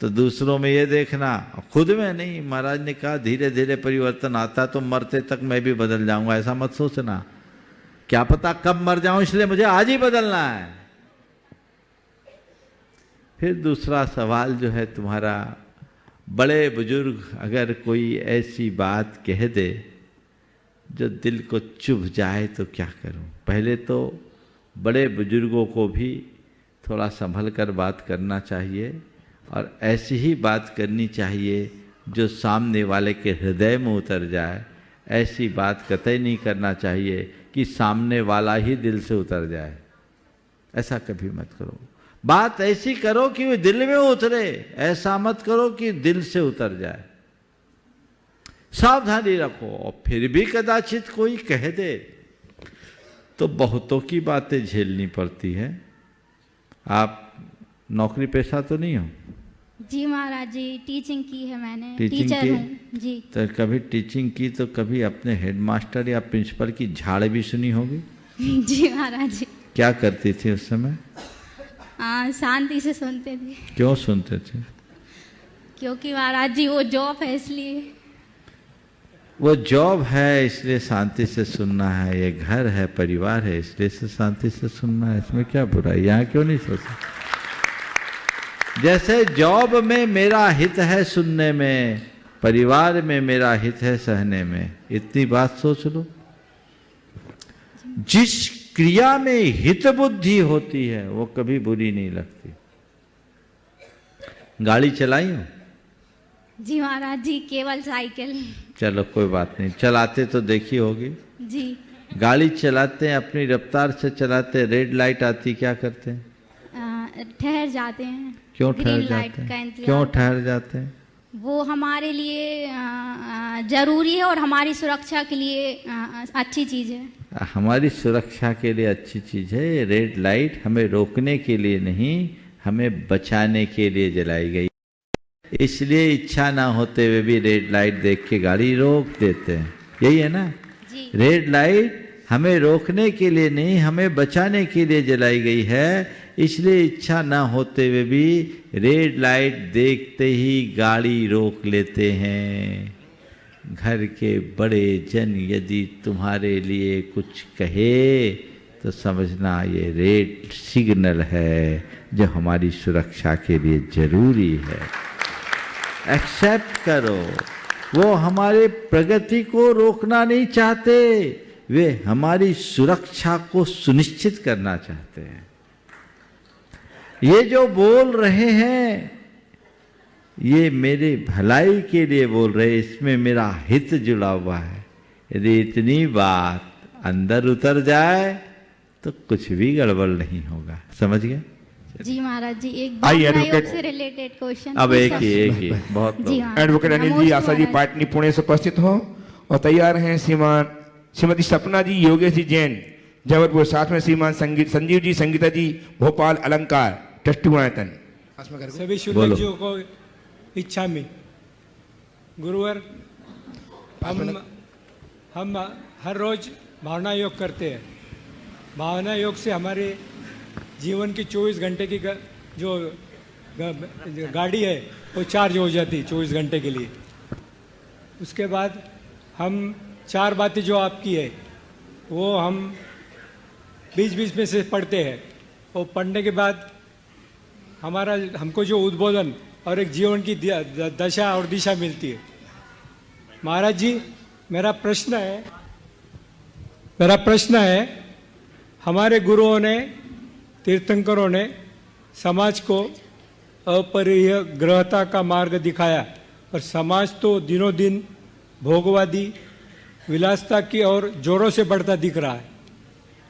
तो दूसरों में ये देखना, खुद में नहीं। महाराज ने कहा धीरे धीरे परिवर्तन आता, तो मरते तक मैं भी बदल जाऊंगा, ऐसा मत सोचना। क्या पता कब मर जाऊं, इसलिए मुझे आज ही बदलना है। फिर दूसरा सवाल जो है तुम्हारा, बड़े बुजुर्ग अगर कोई ऐसी बात कह दे जो दिल को चुभ जाए तो क्या करूं? पहले तो बड़े बुजुर्गों को भी थोड़ा संभल कर बात करना चाहिए, और ऐसी ही बात करनी चाहिए जो सामने वाले के हृदय में उतर जाए। ऐसी बात कतई नहीं करना चाहिए कि सामने वाला ही दिल से उतर जाए। ऐसा कभी मत करो। बात ऐसी करो कि वो दिल में उतरे, ऐसा मत करो कि दिल से उतर जाए। सावधानी रखो। और फिर भी कदाचित कोई कह दे तो बहुतों की बातें झेलनी पड़ती है। आप नौकरी पेशा तो नहीं हो? जी महाराज जी, टीचिंग की है मैंने, टीचिंग टीचर की? हूँ जी। तो कभी टीचिंग की तो कभी अपने हेडमास्टर या प्रिंसिपल की झाड़ भी सुनी होगी? जी महाराज जी। क्या करती थी उस समय? शांति से सुनते थे। क्यों सुनते थे? क्योंकि महाराज जी वो जॉब है इसलिए। वो जॉब है इसलिए शांति से सुनना है, ये घर है, परिवार है, इसलिए से शांति से सुनना है। इसमें क्या बुराई? यहाँ क्यों नहीं सोचा? जैसे जॉब में मेरा हित है सुनने में, परिवार में मेरा हित है सहने में। इतनी बात सोच लो। जिस क्रिया में हित बुद्धि होती है वो कभी बुरी नहीं लगती। गाड़ी चलाई हो? जी महाराज जी, केवल साइकिल। चलो कोई बात नहीं, चलाते तो देखी होगी। जी। गाड़ी चलाते हैं, अपनी रफ्तार से चलाते, रेड लाइट आती क्या करते हैं? ठहर जाते हैं। क्यों ठहर जाते हैं? क्यों ठहर जाते हैं? वो हमारे लिए जरूरी है और हमारी सुरक्षा के लिए अच्छी चीज़ है। हमारी सुरक्षा के लिए अच्छी चीज़ है। रेड लाइट हमें रोकने के लिए नहीं, हमें बचाने के लिए जलाई गई। इसलिए इच्छा ना होते हुए भी रेड लाइट देख के गाड़ी रोक देते हैं। यही है ना? जी। रेड लाइट हमें रोकने के लिए नहीं, हमें बचाने के लिए जलाई गई है। इसलिए इच्छा ना होते हुए भी रेड लाइट देखते ही गाड़ी रोक लेते हैं। घर के बड़े जन यदि तुम्हारे लिए कुछ कहे तो समझना ये रेड सिग्नल है जो हमारी सुरक्षा के लिए जरूरी है। एक्सेप्ट करो। वो हमारे प्रगति को रोकना नहीं चाहते, वे हमारी सुरक्षा को सुनिश्चित करना चाहते हैं। ये जो बोल रहे हैं ये मेरे भलाई के लिए बोल रहे, इसमें मेरा हित जुड़ा हुआ है। यदि इतनी बात अंदर उतर जाए तो कुछ भी गड़बड़ नहीं होगा। समझ गए? जी महाराज जी, एक आइए, भावना योग एडवोकेट। से रिलेटेड क्वेश्चन। अब एक ही बहुत जी हाँ। एडवोकेट अनिल जी आशा जी पाटनी पुणे से उपस्थित हो और तैयार हैं श्रीमती सपना जी योगेश जी जैन जबलपुर, साथ में श्रीमान संजीव जी संगीता जी भोपाल अलंकार ट्रस्टी गुणायतन। सभी शुल्लकजियों को इच्छा में गुरुवर हम हर रोज भावना योग करते हैं। भावना योग से हमारे जीवन की 24 घंटे की जो गाड़ी है वो चार्ज हो जाती है 24 घंटे के लिए। उसके बाद हम 4 बातें जो आपकी है वो हम बीच बीच में से पढ़ते हैं। वो पढ़ने के बाद हमको जो उद्बोधन और एक जीवन की दशा और दिशा मिलती है। महाराज जी, मेरा प्रश्न है हमारे गुरुओं ने, तीर्थंकरों ने समाज को अपरिग्रहता का मार्ग दिखाया और समाज तो दिनों दिन भोगवादी विलासता की ओर जोरों से बढ़ता दिख रहा है।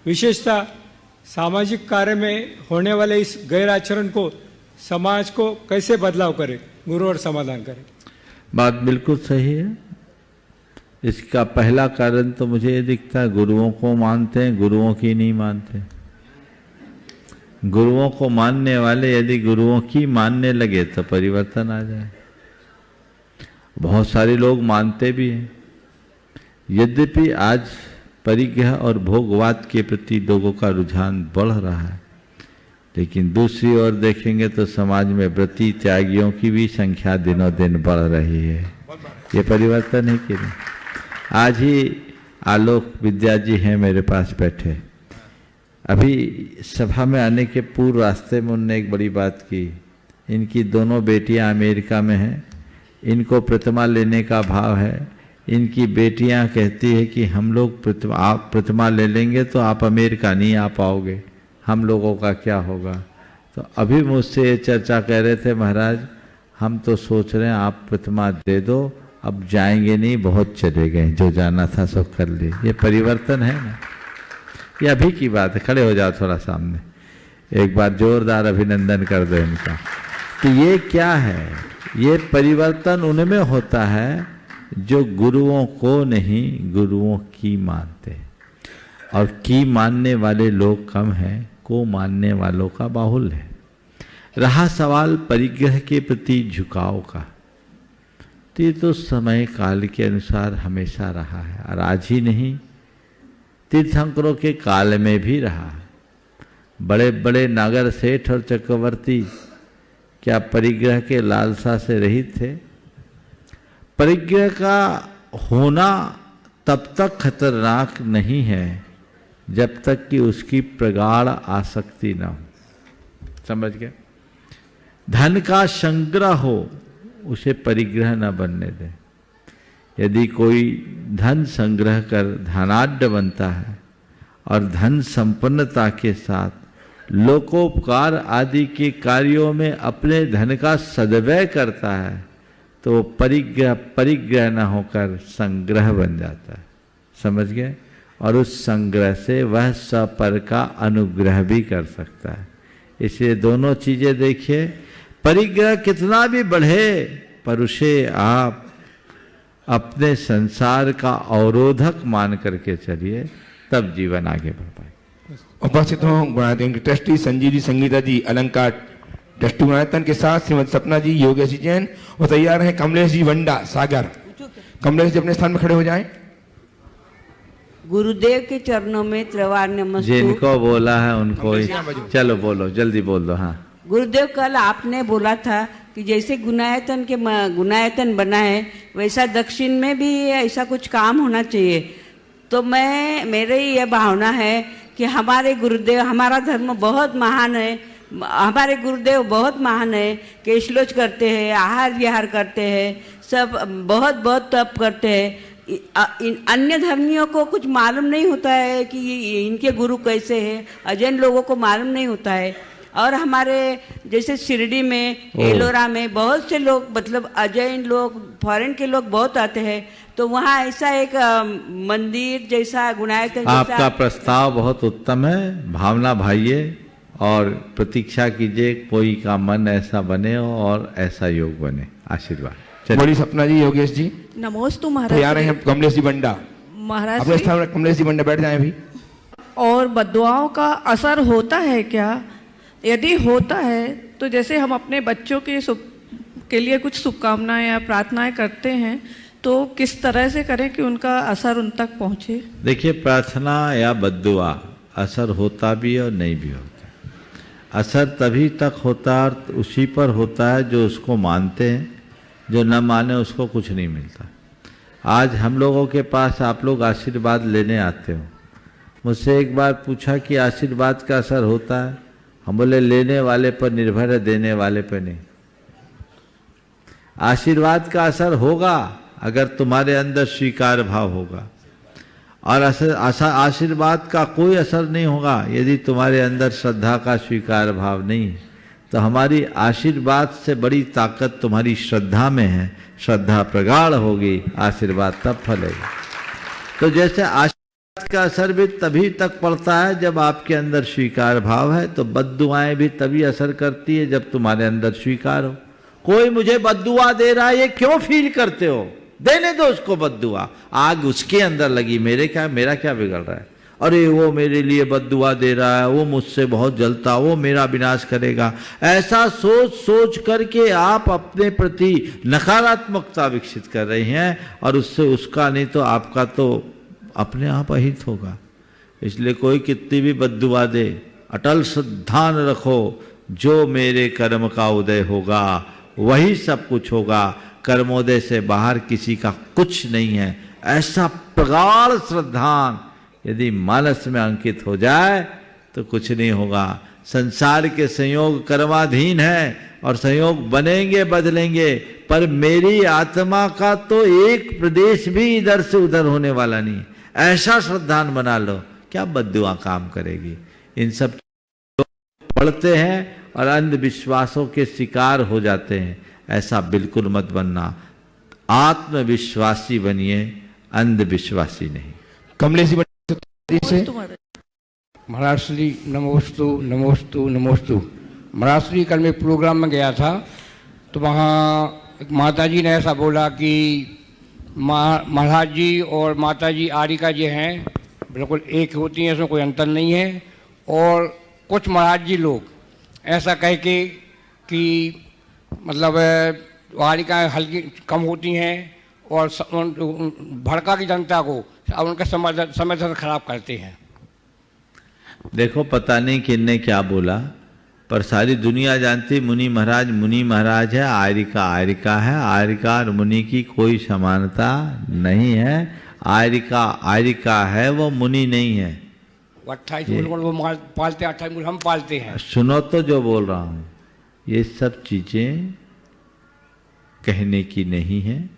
विशेषतः सामाजिक कार्य में होने वाले इस गैर आचरण को समाज को कैसे बदलाव करे, गुरु और समाधान करे। बात बिल्कुल सही है। इसका पहला कारण तो मुझे ये दिखता है, गुरुओं को मानते हैं, गुरुओं की नहीं मानते। गुरुओं को मानने वाले यदि गुरुओं की मानने लगे तो परिवर्तन आ जाए। बहुत सारे लोग मानते भी हैं। यद्यपि आज परिग्रह और भोगवाद के प्रति लोगों का रुझान बढ़ रहा है, लेकिन दूसरी ओर देखेंगे तो समाज में व्रती त्यागियों की भी संख्या दिनों दिन बढ़ रही है। ये परिवर्तन है कि नहीं? आज ही आलोक विद्या जी हैं मेरे पास बैठे। अभी सभा में आने के पूर्व रास्ते में उन्होंने एक बड़ी बात की। इनकी दोनों बेटियां अमेरिका में हैं, इनको प्रतिमा लेने का भाव है। इनकी बेटियां कहती है कि हम लोग आप प्रतिमा ले लेंगे तो आप अमेरिका नहीं आ पाओगे, हम लोगों का क्या होगा। तो अभी मुझसे ये चर्चा कर रहे थे, महाराज हम तो सोच रहे हैं आप प्रतिमा दे दो, अब जाएंगे नहीं, बहुत चले गए, जो जाना था सो कर ली। ये परिवर्तन है ना? ये अभी की बात है। खड़े हो जाओ थोड़ा सामने, एक बार जोरदार अभिनंदन कर दो इनका। तो ये क्या है? ये परिवर्तन उनमें होता है जो गुरुओं को नहीं, गुरुओं की मानते। और की मानने वाले लोग कम हैं, को मानने वालों का बाहुल्य है। रहा सवाल परिग्रह के प्रति झुकाव का, तो ये तो समय काल के अनुसार हमेशा रहा है और आज ही नहीं, तीर्थंकरों के काल में भी रहा है। बड़े बड़े नागर सेठ और चक्रवर्ती क्या परिग्रह के लालसा से रहित थे? परिग्रह का होना तब तक खतरनाक नहीं है जब तक कि उसकी प्रगाढ़ आसक्ति न हो। समझ गए? धन का संग्रह हो, उसे परिग्रह न बनने दे। यदि कोई धन संग्रह कर धनाढ्य बनता है और धन संपन्नता के साथ लोकोपकार आदि के कार्यों में अपने धन का सदव्यय करता है तो परिग्रह न होकर संग्रह बन जाता है। समझ गए? और उस संग्रह से वह सपर का अनुग्रह भी कर सकता है। इसलिए दोनों चीजें देखिए, परिग्रह कितना भी बढ़े पर उसे आप अपने संसार का अवरोधक मान करके चलिए, तब जीवन आगे बढ़ पाए। उपस्थित हों गुणायतन के ट्रस्टी संजीव जी संगीता जी अलंकार ट्रस्टी गुणायतन के साथ श्रीमती सपना जी योगेश जी जैन और तैयार हैं कमलेश जी वंडा सागर। कमलेश जी अपने स्थान में खड़े हो जाएं। गुरुदेव के चरणों में त्रिवार नमस्ते। जिनको बोला है उनको ही, चलो बोलो, जल्दी बोल दो। हाँ गुरुदेव, कल आपने बोला था कि जैसे गुणायतन बना है वैसा दक्षिण में भी ऐसा कुछ काम होना चाहिए। तो मेरे ये भावना है कि हमारे गुरुदेव, हमारा धर्म बहुत महान है, हमारे गुरुदेव बहुत महान है, केशलोच करते हैं, आहार विहार करते हैं, सब बहुत बहुत तप करते हैं। अन्य धर्मियों को कुछ मालूम नहीं होता है कि इनके गुरु कैसे हैं, अजैन लोगों को मालूम नहीं होता है। और हमारे जैसे शिरडी में, एलोरा में बहुत से लोग, मतलब अजैन लोग, फॉरेन के लोग बहुत आते हैं, तो वहाँ ऐसा एक मंदिर जैसा गुणायतन जैसा। आपका प्रस्ताव बहुत उत्तम है, भावना भाइये और प्रतीक्षा कीजिए कोई का मन ऐसा बने और ऐसा योग बने। आशीर्वाद। बड़ी सपना जी, योगेश जी नमोस्तु तो महाराज। आ रहे हैं कमलेश जी बंडा। महाराज अपने स्थान पर कमलेश जी बंडा बैठ जाएं अभी। और बद्दुआओं का असर होता है क्या? यदि होता है तो जैसे हम अपने बच्चों के लिए कुछ शुभकामनाएं या प्रार्थनाएं करते हैं, तो किस तरह से करें कि उनका असर उन तक पहुंचे? देखिए, प्रार्थना या बद्दुआ असर होता भी और नहीं भी होता। असर तभी तक होता है और उसी पर होता है जो उसको मानते हैं, जो न माने उसको कुछ नहीं मिलता। आज हम लोगों के पास आप लोग आशीर्वाद लेने आते हो। मुझसे एक बार पूछा कि आशीर्वाद का असर होता है? हम बोले लेने वाले पर निर्भर है, देने वाले पर नहीं। आशीर्वाद का असर होगा अगर तुम्हारे अंदर स्वीकार भाव होगा, और आशीर्वाद का कोई असर नहीं होगा यदि तुम्हारे अंदर श्रद्धा का स्वीकार भाव नहीं है। तो हमारी आशीर्वाद से बड़ी ताकत तुम्हारी श्रद्धा में है। श्रद्धा प्रगाढ़ होगी, आशीर्वाद तब फलेगा। तो जैसे आशीर्वाद का असर भी तभी तक पड़ता है जब आपके अंदर स्वीकार भाव है, तो बद्दुआएं भी तभी असर करती है जब तुम्हारे अंदर स्वीकार हो। कोई मुझे बद्दुआ दे रहा है, ये क्यों फील करते हो? देने दो उसको बद्दुआ। आग उसके अंदर लगी, मेरा क्या बिगड़ रहा है? अरे वो मेरे लिए बद्दुआ दे रहा है, वो मुझसे बहुत जलता, वो मेरा विनाश करेगा। ऐसा सोच सोच करके आप अपने प्रति नकारात्मकता विकसित कर रहे हैं, और उससे उसका नहीं तो आपका तो अपने आप अहित होगा। इसलिए कोई कितनी भी बद्दुआ दे, अटल श्रद्धान रखो, जो मेरे कर्म का उदय होगा वही सब कुछ होगा। कर्मोदय से बाहर किसी का कुछ नहीं है। ऐसा प्रगाढ़ श्रद्धान यदि मानस में अंकित हो जाए तो कुछ नहीं होगा। संसार के संयोग कर्माधीन है और संयोग बनेंगे बदलेंगे, पर मेरी आत्मा का तो एक प्रदेश भी इधर से उधर होने वाला नहीं। ऐसा श्रद्धान बना लो, क्या बद्दुआ काम करेगी। इन सब पढ़ते हैं और अंधविश्वासों के शिकार हो जाते हैं। ऐसा बिल्कुल मत बनना। आत्मविश्वासी बनिए, अंधविश्वासी नहीं। कमलेश जी महाराज श्री नमोस्तु नमोस्तु नमोस्तु। महाराज श्री कल मैं प्रोग्राम में गया था, तो वहाँ एक माता जी ने ऐसा बोला कि महाराज जी और माता जी आरिका जी हैं बिल्कुल एक होती हैं, इसमें कोई अंतर नहीं है। और कुछ महाराज जी लोग ऐसा कह के कि मतलब आरिकाएँ हल्की कम होती हैं और भड़का की जनता को अब उनका समर्थन खराब करते हैं। देखो, पता नहीं किन्ने क्या बोला, पर सारी दुनिया जानती मुनि महाराज है, आरिका है। आरिका और मुनि की कोई समानता नहीं है। आरिका है, वो मुनि नहीं है। 28 मूल वो पालते, 28 मूल हम पालते हैं। सुनो तो जो बोल रहा हूँ, ये सब चीजें कहने की नहीं है।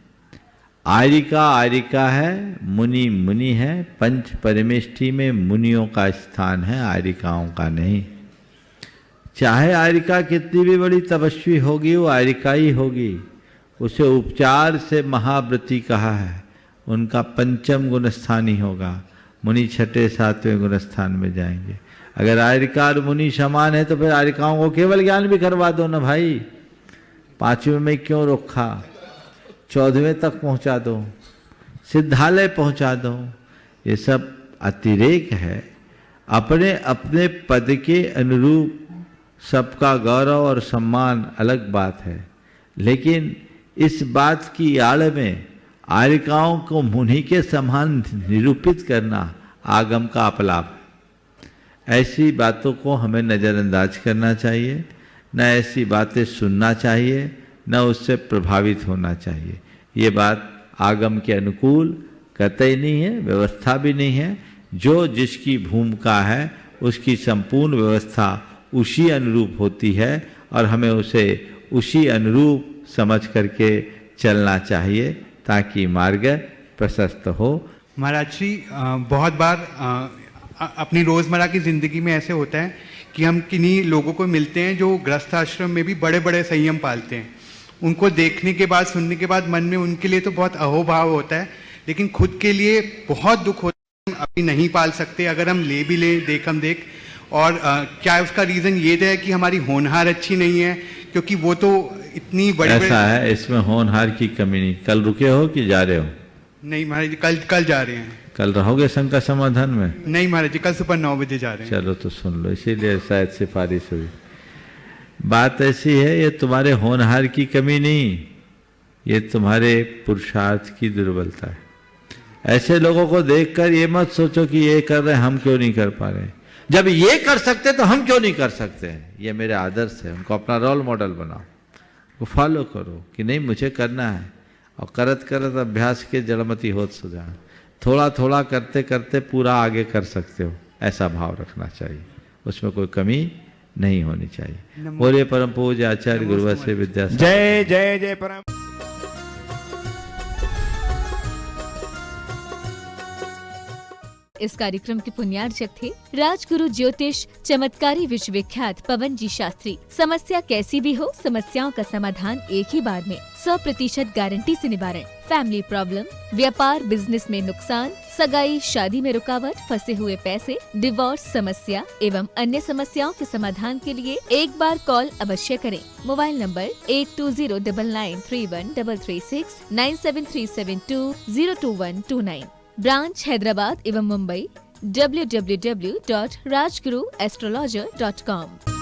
आरिका है, मुनि है। पंच परमेष्ठी में मुनियों का स्थान है, आरिकाओं का नहीं। चाहे आरिका कितनी भी बड़ी तपस्वी होगी, वो आरिका ही होगी। उसे उपचार से महाव्रती कहा है, उनका पंचम गुणस्थान ही होगा। मुनि छठे सातवें गुणस्थान में जाएंगे। अगर आरिका और मुनि समान है तो फिर आरिकाओं को केवल ज्ञान भी करवा दो ना भाई। 5वें में क्यों रखा? 14वें तक पहुंचा दो, सिद्धालय पहुंचा दो। ये सब अतिरेक है। अपने अपने पद के अनुरूप सबका गौरव और सम्मान अलग बात है, लेकिन इस बात की आड़ में आरिकाओं को मुनि के समान निरूपित करना आगम का अपलाप है। ऐसी बातों को हमें नज़रअंदाज करना चाहिए, न ऐसी बातें सुनना चाहिए, न उससे प्रभावित होना चाहिए। ये बात आगम के अनुकूल कतई नहीं है, व्यवस्था भी नहीं है। जो जिसकी भूमिका है उसकी संपूर्ण व्यवस्था उसी अनुरूप होती है और हमें उसे उसी अनुरूप समझ करके चलना चाहिए ताकि मार्ग प्रशस्त हो। महाराज जी बहुत बार अपनी रोज़मर्रा की ज़िंदगी में ऐसे होता है कि हम किन्हीं लोगों को मिलते हैं जो गृहस्थ आश्रम में भी बड़े बड़े संयम पालते हैं। उनको देखने के बाद, सुनने के बाद मन में उनके लिए तो बहुत अहोभाव होता है, लेकिन खुद के लिए बहुत दुख होता है। हम अभी नहीं पाल सकते, अगर हम ले भी लें देख हम देख। और क्या उसका रीज़न ये है कि हमारी होनहार अच्छी नहीं है, क्योंकि वो तो इतनी बड़ी ऐसा है, इसमें होनहार की कमी नहीं। कल रुके हो कि जा रहे हो? नहीं महाराज जी, कल जा रहे हैं। कल रहोगे शंका समाधान में? नहीं महाराज जी, कल सुबह 9 बजे जा रहे हैं। चलो तो सुन लो, इसीलिए शायद सिफारिश हुई। बात ऐसी है, ये तुम्हारे होनहार की कमी नहीं, ये तुम्हारे पुरुषार्थ की दुर्बलता है। ऐसे लोगों को देखकर ये मत सोचो कि ये कर रहे हैं हम क्यों नहीं कर पा रहे। जब ये कर सकते तो हम क्यों नहीं कर सकते। ये मेरे आदर्श है, उनको अपना रोल मॉडल बनाओ, वो फॉलो करो कि नहीं मुझे करना है। और करत करत अभ्यास के जड़मती होत सुजान, थोड़ा थोड़ा करते करते पूरा आगे कर सकते हो, ऐसा भाव रखना चाहिए, उसमें कोई कमी नहीं होनी चाहिए। बोले परम पूज्य आचार्य गुरुवत्स विद्या। जय जय जय परम। इस कार्यक्रम के पुण्यार्चक थे राजगुरु ज्योतिष चमत्कारी विश्वविख्यात पवन जी शास्त्री। समस्या कैसी भी हो, समस्याओं का समाधान एक ही बार में, 100% गारंटी से निवारण। फैमिली प्रॉब्लम, व्यापार बिजनेस में नुकसान, सगाई शादी में रुकावट, फंसे हुए पैसे, डिवोर्स समस्या एवं अन्य समस्याओं के समाधान के लिए एक बार कॉल अवश्य करें। Mobile number 8209931336 9737202129। ब्रांच हैदराबाद एवं मुंबई www.rajguruastrologer.com।